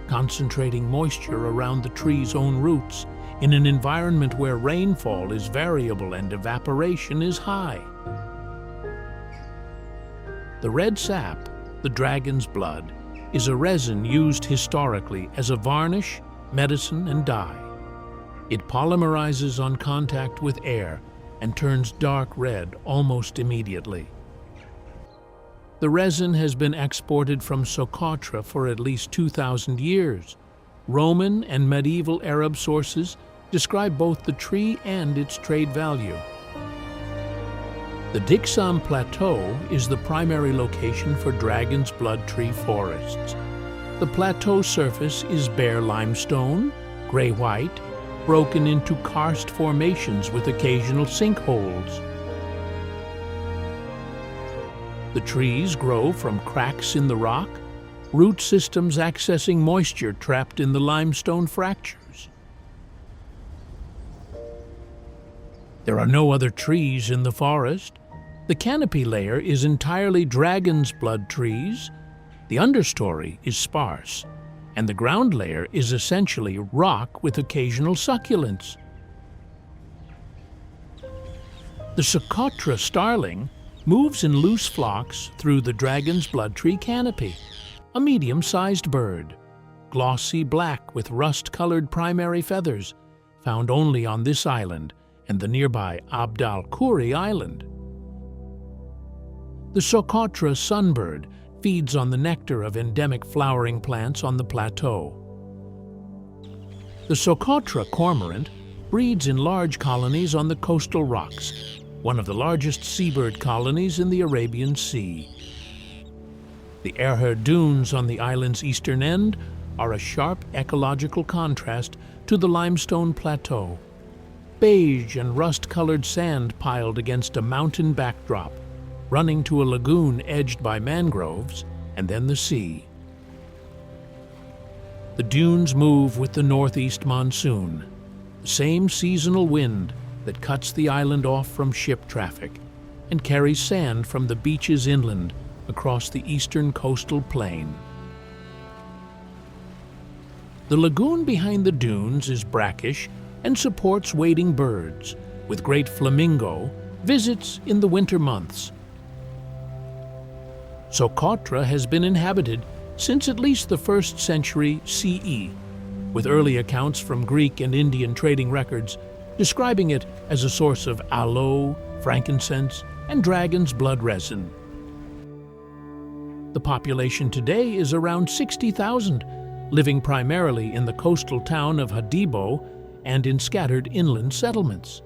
concentrating moisture around the tree's own roots in an environment where rainfall is variable and evaporation is high. The red sap, the dragon's blood, is a resin used historically as a varnish, medicine, and dye. It polymerizes on contact with air and turns dark red almost immediately. The resin has been exported from Socotra for at least 2,000 years. Roman and medieval Arab sources describe both the tree and its trade value. The Diksam Plateau is the primary location for dragon's blood tree forests. The plateau surface is bare limestone, gray-white, broken into karst formations with occasional sinkholes. The trees grow from cracks in the rock, root systems accessing moisture trapped in the limestone fractures. There are no other trees in the forest. The canopy layer is entirely dragon's blood trees, the understory is sparse, and the ground layer is essentially rock with occasional succulents. The Socotra starling moves in loose flocks through the dragon's blood tree canopy, a medium-sized bird, glossy black with rust-colored primary feathers, found only on this island and the nearby Abd al-Khuri Island. The Socotra sunbird feeds on the nectar of endemic flowering plants on the plateau. The Socotra cormorant breeds in large colonies on the coastal rocks, one of the largest seabird colonies in the Arabian Sea. The Al-Hajjarah dunes on the island's eastern end are a sharp ecological contrast to the limestone plateau, beige and rust-colored sand piled against a mountain backdrop, running to a lagoon edged by mangroves, and then the sea. The dunes move with the northeast monsoon, the same seasonal wind that cuts the island off from ship traffic and carries sand from the beaches inland across the eastern coastal plain. The lagoon behind the dunes is brackish and supports wading birds, with great flamingo visits in the winter months. Socotra has been inhabited since at least the 1st century CE, with early accounts from Greek and Indian trading records describing it as a source of aloe, frankincense, and dragon's blood resin. The population today is around 60,000, living primarily in the coastal town of Hadibo and in scattered inland settlements.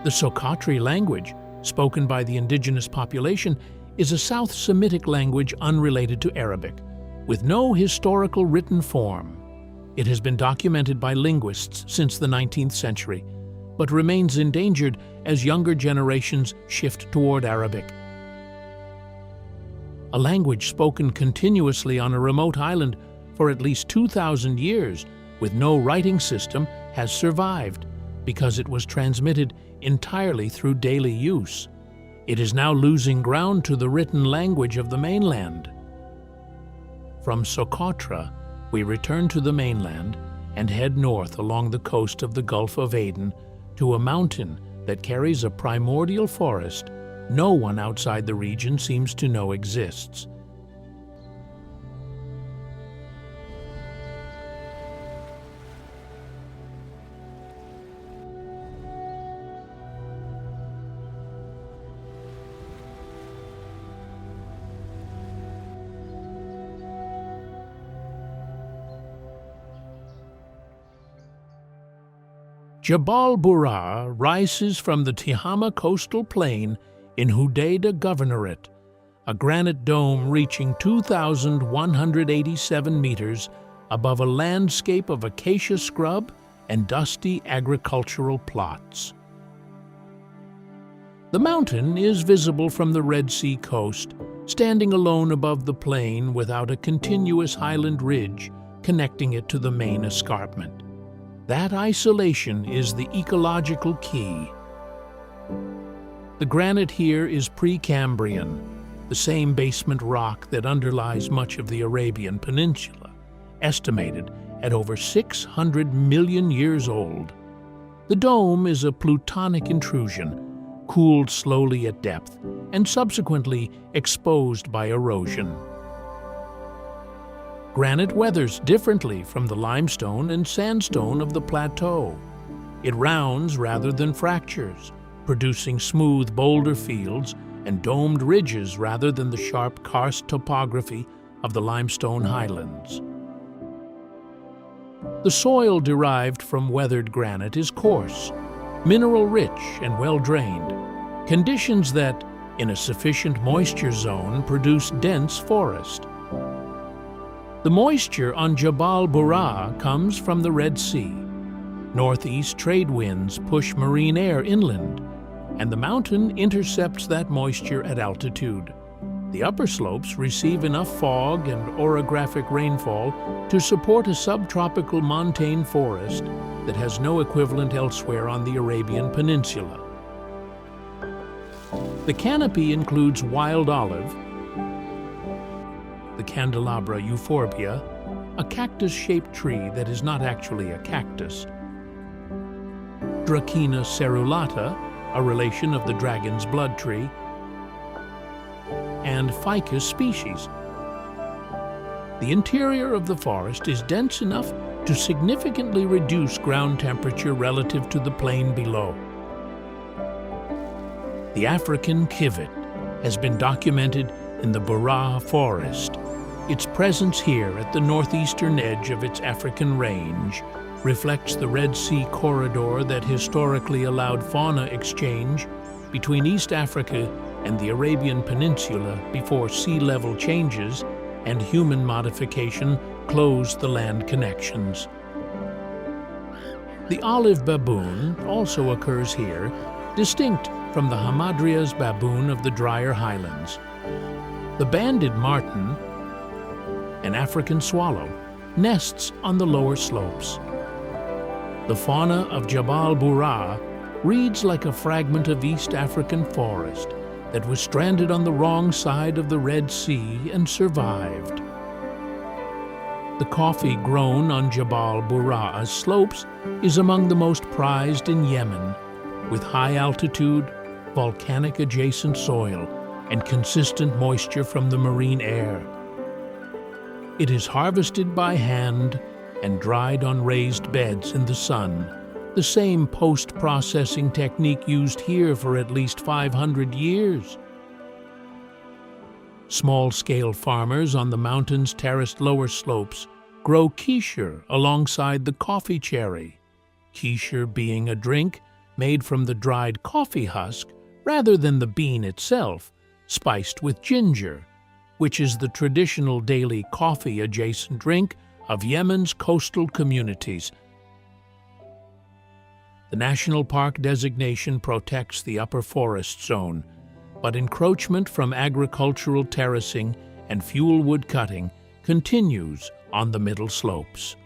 The Socotri language, spoken by the indigenous population, is a South Semitic language unrelated to Arabic, with no historical written form. It has been documented by linguists since the 19th century, but remains endangered as younger generations shift toward Arabic. A language spoken continuously on a remote island for at least 2,000 years with no writing system has survived because it was transmitted entirely through daily use. It is now losing ground to the written language of the mainland. From Socotra, we return to the mainland and head north along the coast of the Gulf of Aden to a mountain that carries a primordial forest no one outside the region seems to know exists. Jabal Bura'a rises from the Tihama coastal plain in Hudaydah Governorate, a granite dome reaching 2,187 meters above a landscape of acacia scrub and dusty agricultural plots. The mountain is visible from the Red Sea coast, standing alone above the plain without a continuous highland ridge connecting it to the main escarpment. That isolation is the ecological key. The granite here is Precambrian, the same basement rock that underlies much of the Arabian Peninsula, estimated at over 600 million years old. The dome is a plutonic intrusion, cooled slowly at depth and subsequently exposed by erosion. Granite weathers differently from the limestone and sandstone of the plateau. It rounds rather than fractures, producing smooth boulder fields and domed ridges rather than the sharp karst topography of the limestone highlands. The soil derived from weathered granite is coarse, mineral-rich and well-drained, conditions that, in a sufficient moisture zone, produce dense forest. The moisture on Jabal Bura'a comes from the Red Sea. Northeast trade winds push marine air inland, and the mountain intercepts that moisture at altitude. The upper slopes receive enough fog and orographic rainfall to support a subtropical montane forest that has no equivalent elsewhere on the Arabian Peninsula. The canopy includes wild olive, the Candelabra euphorbia, a cactus-shaped tree that is not actually a cactus, Dracæna cerulata, a relation of the dragon's blood tree, and ficus species. The interior of the forest is dense enough to significantly reduce ground temperature relative to the plain below. The African civet has been documented in the Bura'a forest. Its presence here at the northeastern edge of its African range reflects the Red Sea corridor that historically allowed fauna exchange between East Africa and the Arabian Peninsula before sea level changes and human modification closed the land connections. The olive baboon also occurs here, distinct from the Hamadryas baboon of the drier highlands. The banded marten, an African swallow, nests on the lower slopes. The fauna of Jabal Bura'a reads like a fragment of East African forest that was stranded on the wrong side of the Red Sea and survived. The coffee grown on Jabal Bura'a's slopes is among the most prized in Yemen, with high altitude, volcanic adjacent soil, and consistent moisture from the marine air. It is harvested by hand and dried on raised beds in the sun, the same post-processing technique used here for at least 500 years. Small-scale farmers on the mountain's terraced lower slopes grow kishir alongside the coffee cherry, kishir being a drink made from the dried coffee husk rather than the bean itself, spiced with ginger, which is the traditional daily coffee-adjacent drink of Yemen's coastal communities. The national park designation protects the upper forest zone, but encroachment from agricultural terracing and fuel wood cutting continues on the middle slopes.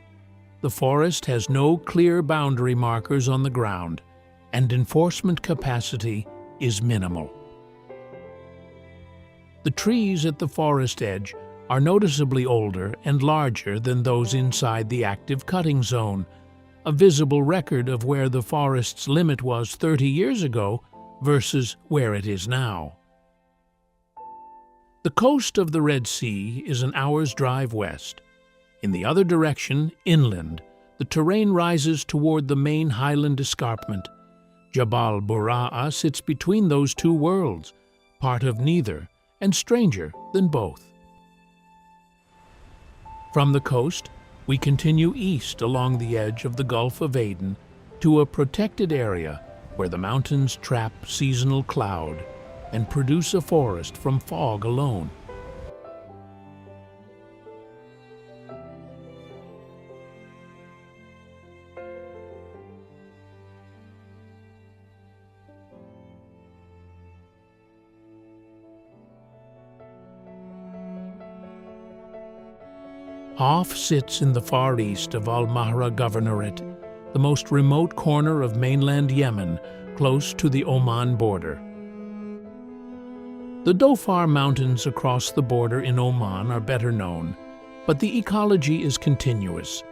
The forest has no clear boundary markers on the ground, and enforcement capacity is minimal. The trees at the forest edge are noticeably older and larger than those inside the active cutting zone, a visible record of where the forest's limit was 30 years ago versus where it is now. The coast of the Red Sea is an hour's drive west. In the other direction, inland, the terrain rises toward the main highland escarpment. Jabal Bura'a sits between those two worlds, part of neither, and stranger than both. From the coast, we continue east along the edge of the Gulf of Aden to a protected area where the mountains trap seasonal cloud and produce a forest from fog alone. Hawf sits in the far east of Al-Mahra Governorate, the most remote corner of mainland Yemen, close to the Oman border. The Dhofar Mountains across the border in Oman are better known, but the ecology is continuous.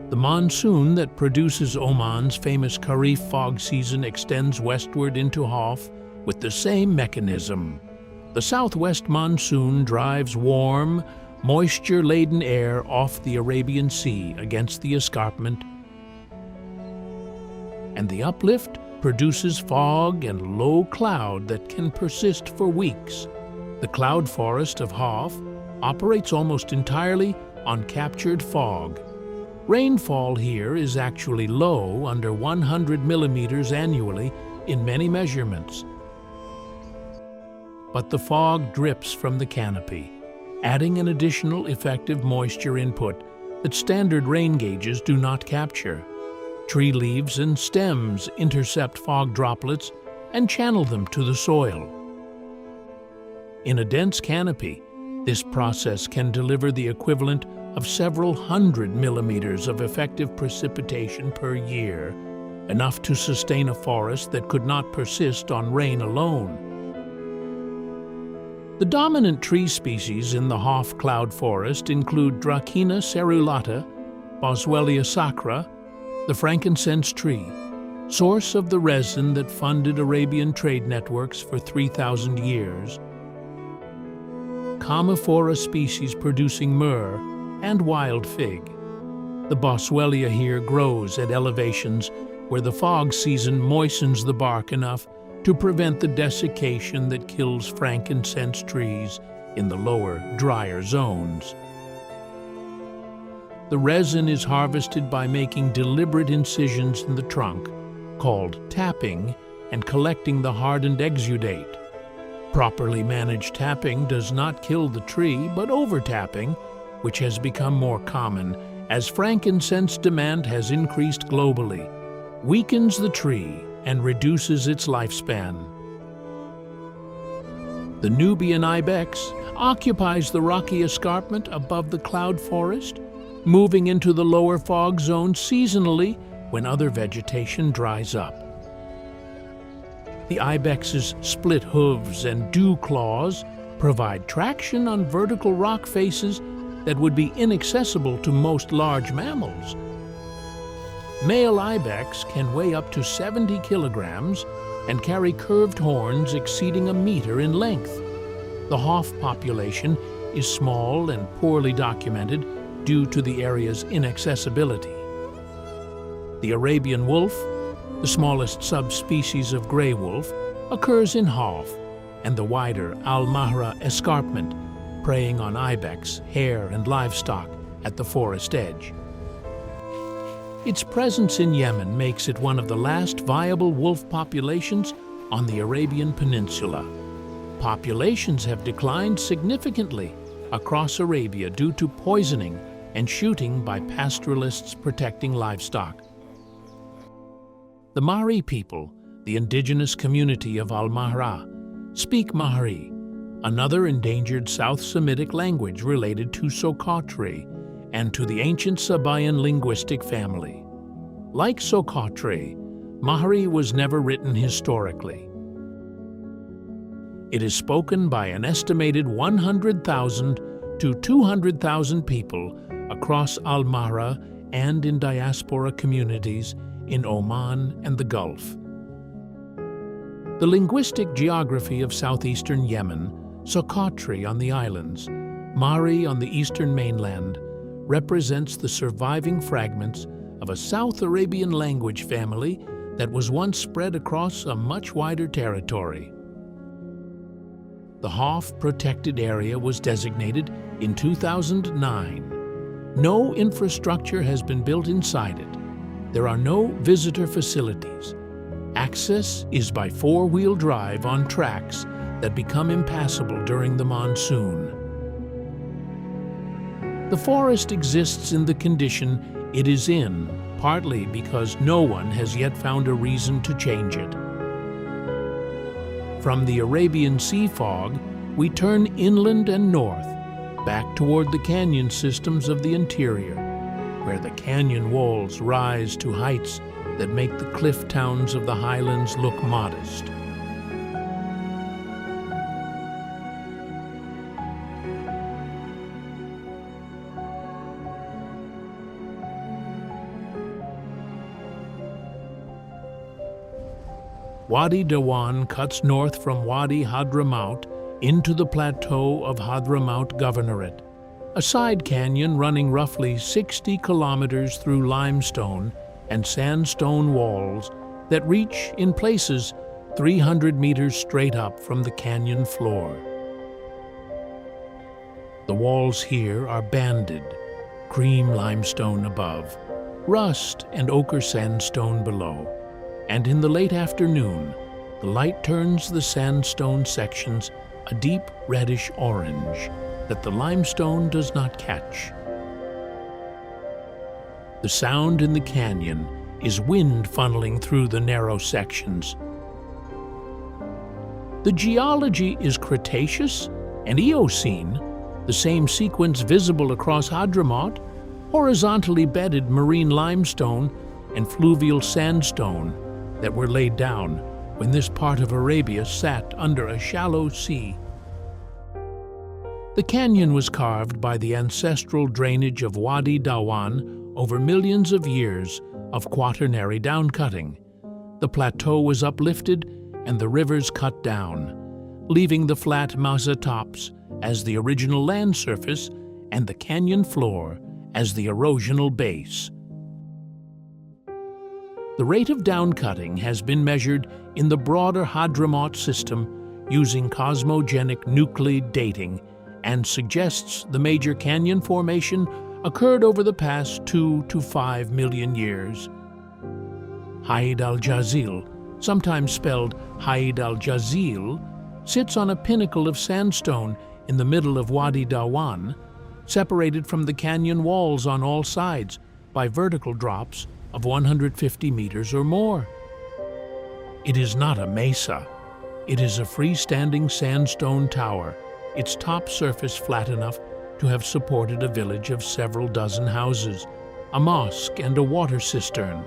The monsoon that produces Oman's famous Kharif fog season extends westward into Hawf with the same mechanism. The southwest monsoon drives warm, moisture-laden air off the Arabian Sea against the escarpment, and the uplift produces fog and low cloud that can persist for weeks. The cloud forest of Hawf operates almost entirely on captured fog. Rainfall here is actually low, under 100 millimeters annually in many measurements. But the fog drips from the canopy, adding an additional effective moisture input that standard rain gauges do not capture. Tree leaves and stems intercept fog droplets and channel them to the soil. In a dense canopy, this process can deliver the equivalent of several hundred millimeters of effective precipitation per year, enough to sustain a forest that could not persist on rain alone. The dominant tree species in the Hawf cloud forest include Dracæna cerulata, Boswellia sacra, the frankincense tree, source of the resin that funded Arabian trade networks for 3,000 years, Commiphora species producing myrrh, and wild fig. The Boswellia here grows at elevations where the fog season moistens the bark enough to prevent the desiccation that kills frankincense trees in the lower, drier zones. The resin is harvested by making deliberate incisions in the trunk, called tapping, and collecting the hardened exudate. Properly managed tapping does not kill the tree, but over-tapping, which has become more common, as frankincense demand has increased globally, weakens the tree and reduces its lifespan. The Nubian ibex occupies the rocky escarpment above the cloud forest, moving into the lower fog zone seasonally when other vegetation dries up. The ibex's split hooves and dew claws provide traction on vertical rock faces that would be inaccessible to most large mammals. Male ibex can weigh up to 70 kilograms and carry curved horns exceeding a meter in length. The Hawf population is small and poorly documented due to the area's inaccessibility. The Arabian wolf, the smallest subspecies of gray wolf, occurs in Hawf and the wider Al-Mahra escarpment, preying on ibex, hare, and livestock at the forest edge. Its presence in Yemen makes it one of the last viable wolf populations on the Arabian Peninsula. Populations have declined significantly across Arabia due to poisoning and shooting by pastoralists protecting livestock. The Mahri people, the indigenous community of Al-Mahra, speak Mahri, another endangered South Semitic language related to Socotra and to the ancient Sabaean linguistic family. Like Socotra, Mahri was never written historically. It is spoken by an estimated 100,000 to 200,000 people across Al-Mahra and in diaspora communities in Oman and the Gulf. The linguistic geography of southeastern Yemen, Socotra on the islands, Mahri on the eastern mainland, represents the surviving fragments of a South Arabian language family that was once spread across a much wider territory. The Hawf protected area was designated in 2009. No infrastructure has been built inside it. There are no visitor facilities. Access is by four-wheel drive on tracks that become impassable during the monsoon. The forest exists in the condition it is in, partly because no one has yet found a reason to change it. From the Arabian Sea fog, we turn inland and north, back toward the canyon systems of the interior, where the canyon walls rise to heights that make the cliff towns of the highlands look modest. Wadi Dawan cuts north from Wadi Hadramaut into the plateau of Hadramaut Governorate, a side canyon running roughly 60 kilometers through limestone and sandstone walls that reach, in places, 300 meters straight up from the canyon floor. The walls here are banded, cream limestone above, rust and ochre sandstone below, and in the late afternoon, the light turns the sandstone sections a deep reddish orange that the limestone does not catch. The sound in the canyon is wind funneling through the narrow sections. The geology is Cretaceous and Eocene, the same sequence visible across Hadramaut, horizontally bedded marine limestone and fluvial sandstone that were laid down when this part of Arabia sat under a shallow sea. The canyon was carved by the ancestral drainage of Wadi Dawan over millions of years of quaternary downcutting. The plateau was uplifted and the rivers cut down, leaving the flat mesa tops as the original land surface and the canyon floor as the erosional base. The rate of downcutting has been measured in the broader Hadramaut system using cosmogenic Euclid dating and suggests the major canyon formation occurred over the past 2 to 5 million years. Haid al-Jazil, sometimes spelled Haid al-Jazil, sits on a pinnacle of sandstone in the middle of Wadi Dawan, separated from the canyon walls on all sides by vertical drops of 150 meters or more. It is not a mesa. It is a freestanding sandstone tower, its top surface flat enough to have supported a village of several dozen houses, a mosque and a water cistern.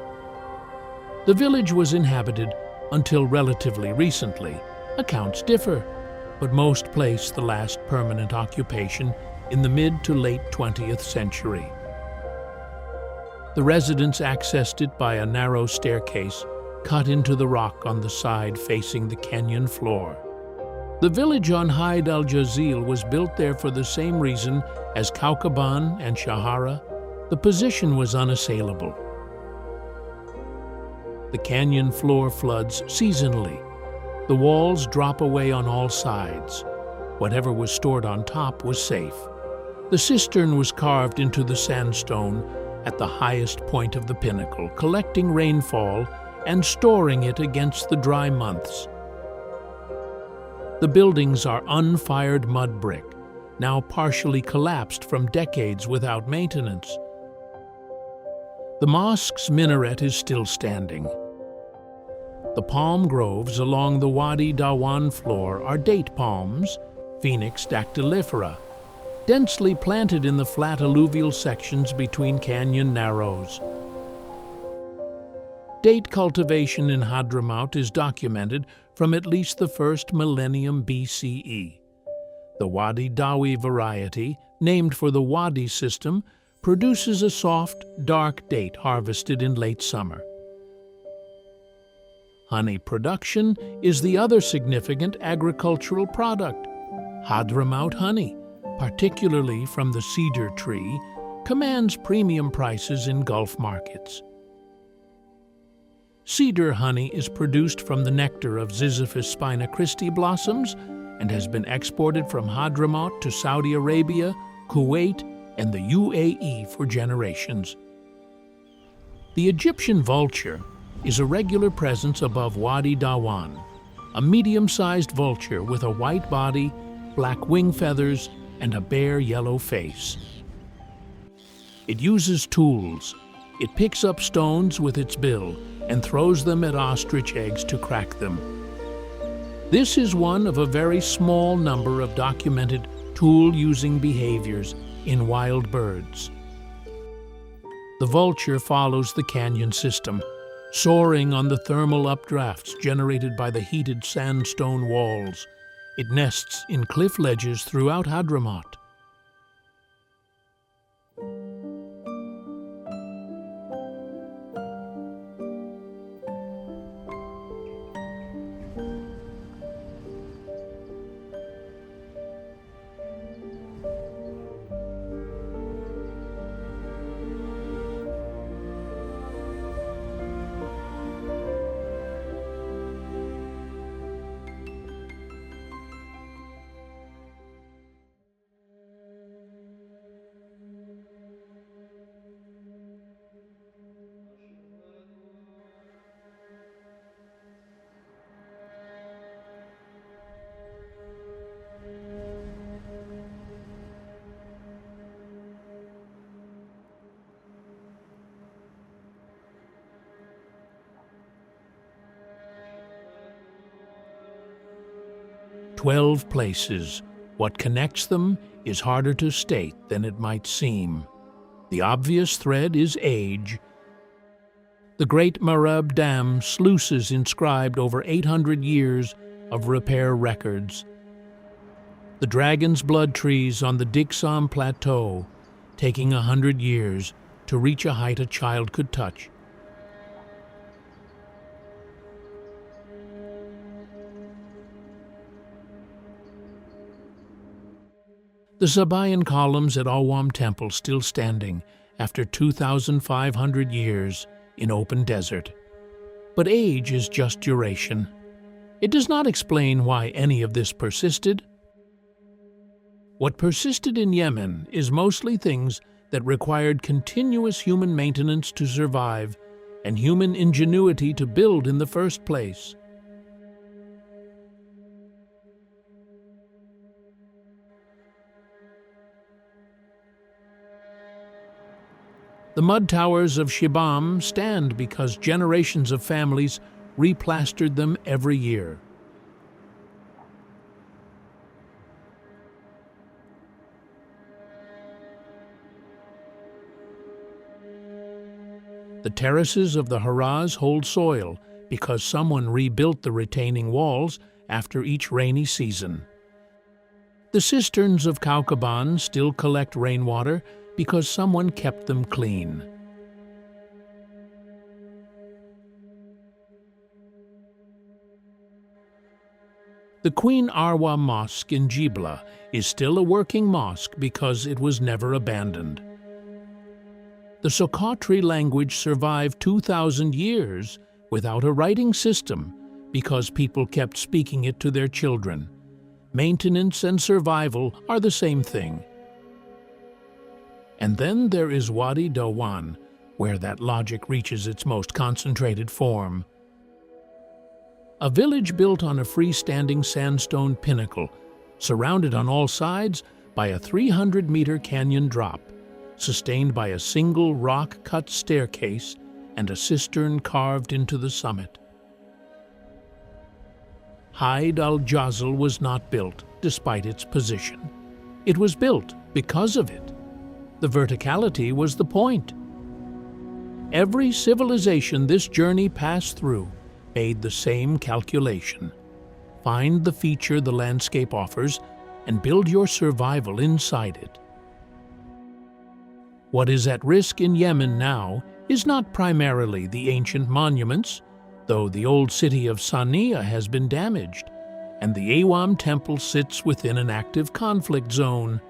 The village was inhabited until relatively recently. Accounts differ, but most place the last permanent occupation in the mid to late 20th century. The residents accessed it by a narrow staircase cut into the rock on the side facing the canyon floor. The village on Haid al-Jazil was built there for the same reason as Kaukaban and Shaharah. The position was unassailable. The canyon floor floods seasonally. The walls drop away on all sides. Whatever was stored on top was safe. The cistern was carved into the sandstone at the highest point of the pinnacle, collecting rainfall and storing it against the dry months. The buildings are unfired mud brick, now partially collapsed from decades without maintenance. The mosque's minaret is still standing. The palm groves along the Wadi Dawan floor are date palms, Phoenix dactylifera, densely planted in the flat alluvial sections between canyon narrows. Date cultivation in Hadramaut is documented from at least the first millennium BCE. The Wadi Dawi variety, named for the Wadi system, produces a soft, dark date harvested in late summer. Honey production is the other significant agricultural product. Hadramaut honey, particularly from the cedar tree, commands premium prices in Gulf markets. Cedar honey is produced from the nectar of Ziziphus spina Christi blossoms and has been exported from Hadramaut to Saudi Arabia, Kuwait, and the UAE for generations. The Egyptian vulture is a regular presence above Wadi Dawan, a medium-sized vulture with a white body, black wing feathers, and a bare yellow face. It uses tools. It picks up stones with its bill and throws them at ostrich eggs to crack them. This is one of a very small number of documented tool-using behaviors in wild birds. The vulture follows the canyon system, soaring on the thermal updrafts generated by the heated sandstone walls. It nests in cliff ledges throughout Hadramaut. "12 places. What connects them is harder to state than it might seem. The obvious thread is age. The Great Marab Dam sluices inscribed over 800 years of repair records. The Dragon's Blood trees on the Diksam Plateau, taking 100 years to reach a height a child could touch. The Sabayan columns at Awam Temple still standing after 2,500 years in open desert. But age is just duration. It does not explain why any of this persisted. What persisted in Yemen is mostly things that required continuous human maintenance to survive and human ingenuity to build in the first place. The mud towers of Shibam stand because generations of families replastered them every year. The terraces of the Harraz hold soil because someone rebuilt the retaining walls after each rainy season. The cisterns of Kaukaban still collect rainwater because someone kept them clean. The Queen Arwa Mosque in Jibla is still a working mosque because it was never abandoned. The Socotra language survived 2,000 years without a writing system because people kept speaking it to their children. Maintenance and survival are the same thing. And then there is Wadi Dawan, where that logic reaches its most concentrated form. A village built on a freestanding sandstone pinnacle, surrounded on all sides by a 300-meter canyon drop, sustained by a single rock-cut staircase and a cistern carved into the summit. Haid al-Jazal was not built despite its position. It was built because of it. The verticality was the point. Every civilization this journey passed through made the same calculation. Find the feature the landscape offers and build your survival inside it. What is at risk in Yemen now is not primarily the ancient monuments, though the old city of Sania has been damaged, and the Awam temple sits within an active conflict zone.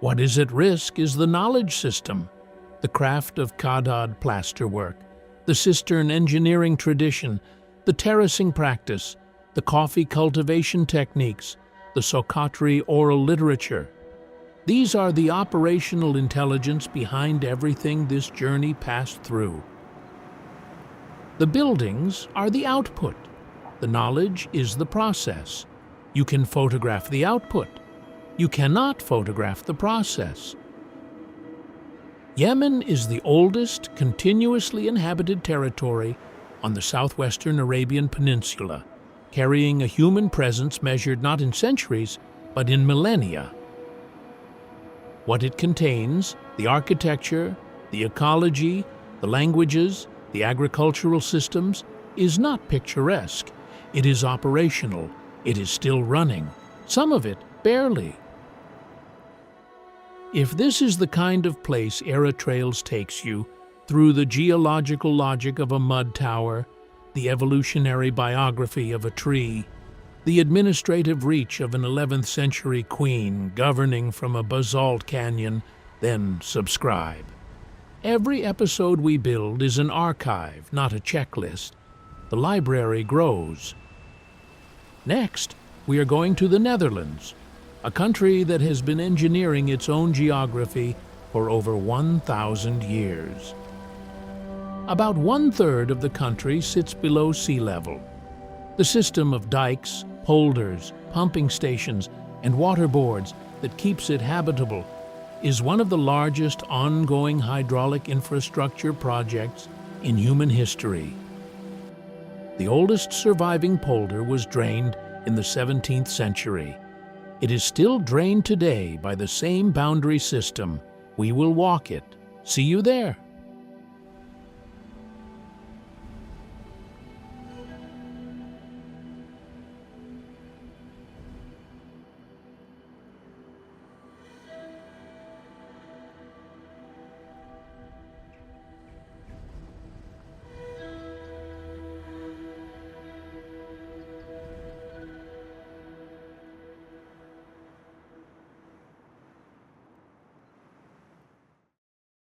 What is at risk is the knowledge system, the craft of Qadad plasterwork, the cistern engineering tradition, the terracing practice, the coffee cultivation techniques, the Socotra oral literature. These are the operational intelligence behind everything this journey passed through. The buildings are the output. The knowledge is the process. You can photograph the output. You cannot photograph the process. Yemen is the oldest continuously inhabited territory on the southwestern Arabian Peninsula, carrying a human presence measured not in centuries, but in millennia. What it contains, the architecture, the ecology, the languages, the agricultural systems, is not picturesque. It is operational. It is still running. Some of it barely. If this is the kind of place Era Trails takes you, through the geological logic of a mud tower, the evolutionary biography of a tree, the administrative reach of an 11th century queen governing from a basalt canyon, then subscribe. Every episode we build is an archive, not a checklist. The library grows. Next, we are going to the Netherlands, a country that has been engineering its own geography for over 1,000 years. About 1/3 of the country sits below sea level. The system of dikes, polders, pumping stations, and waterboards that keeps it habitable is one of the largest ongoing hydraulic infrastructure projects in human history. The oldest surviving polder was drained in the 17th century. It is still drained today by the same boundary system. We will walk it. See you there.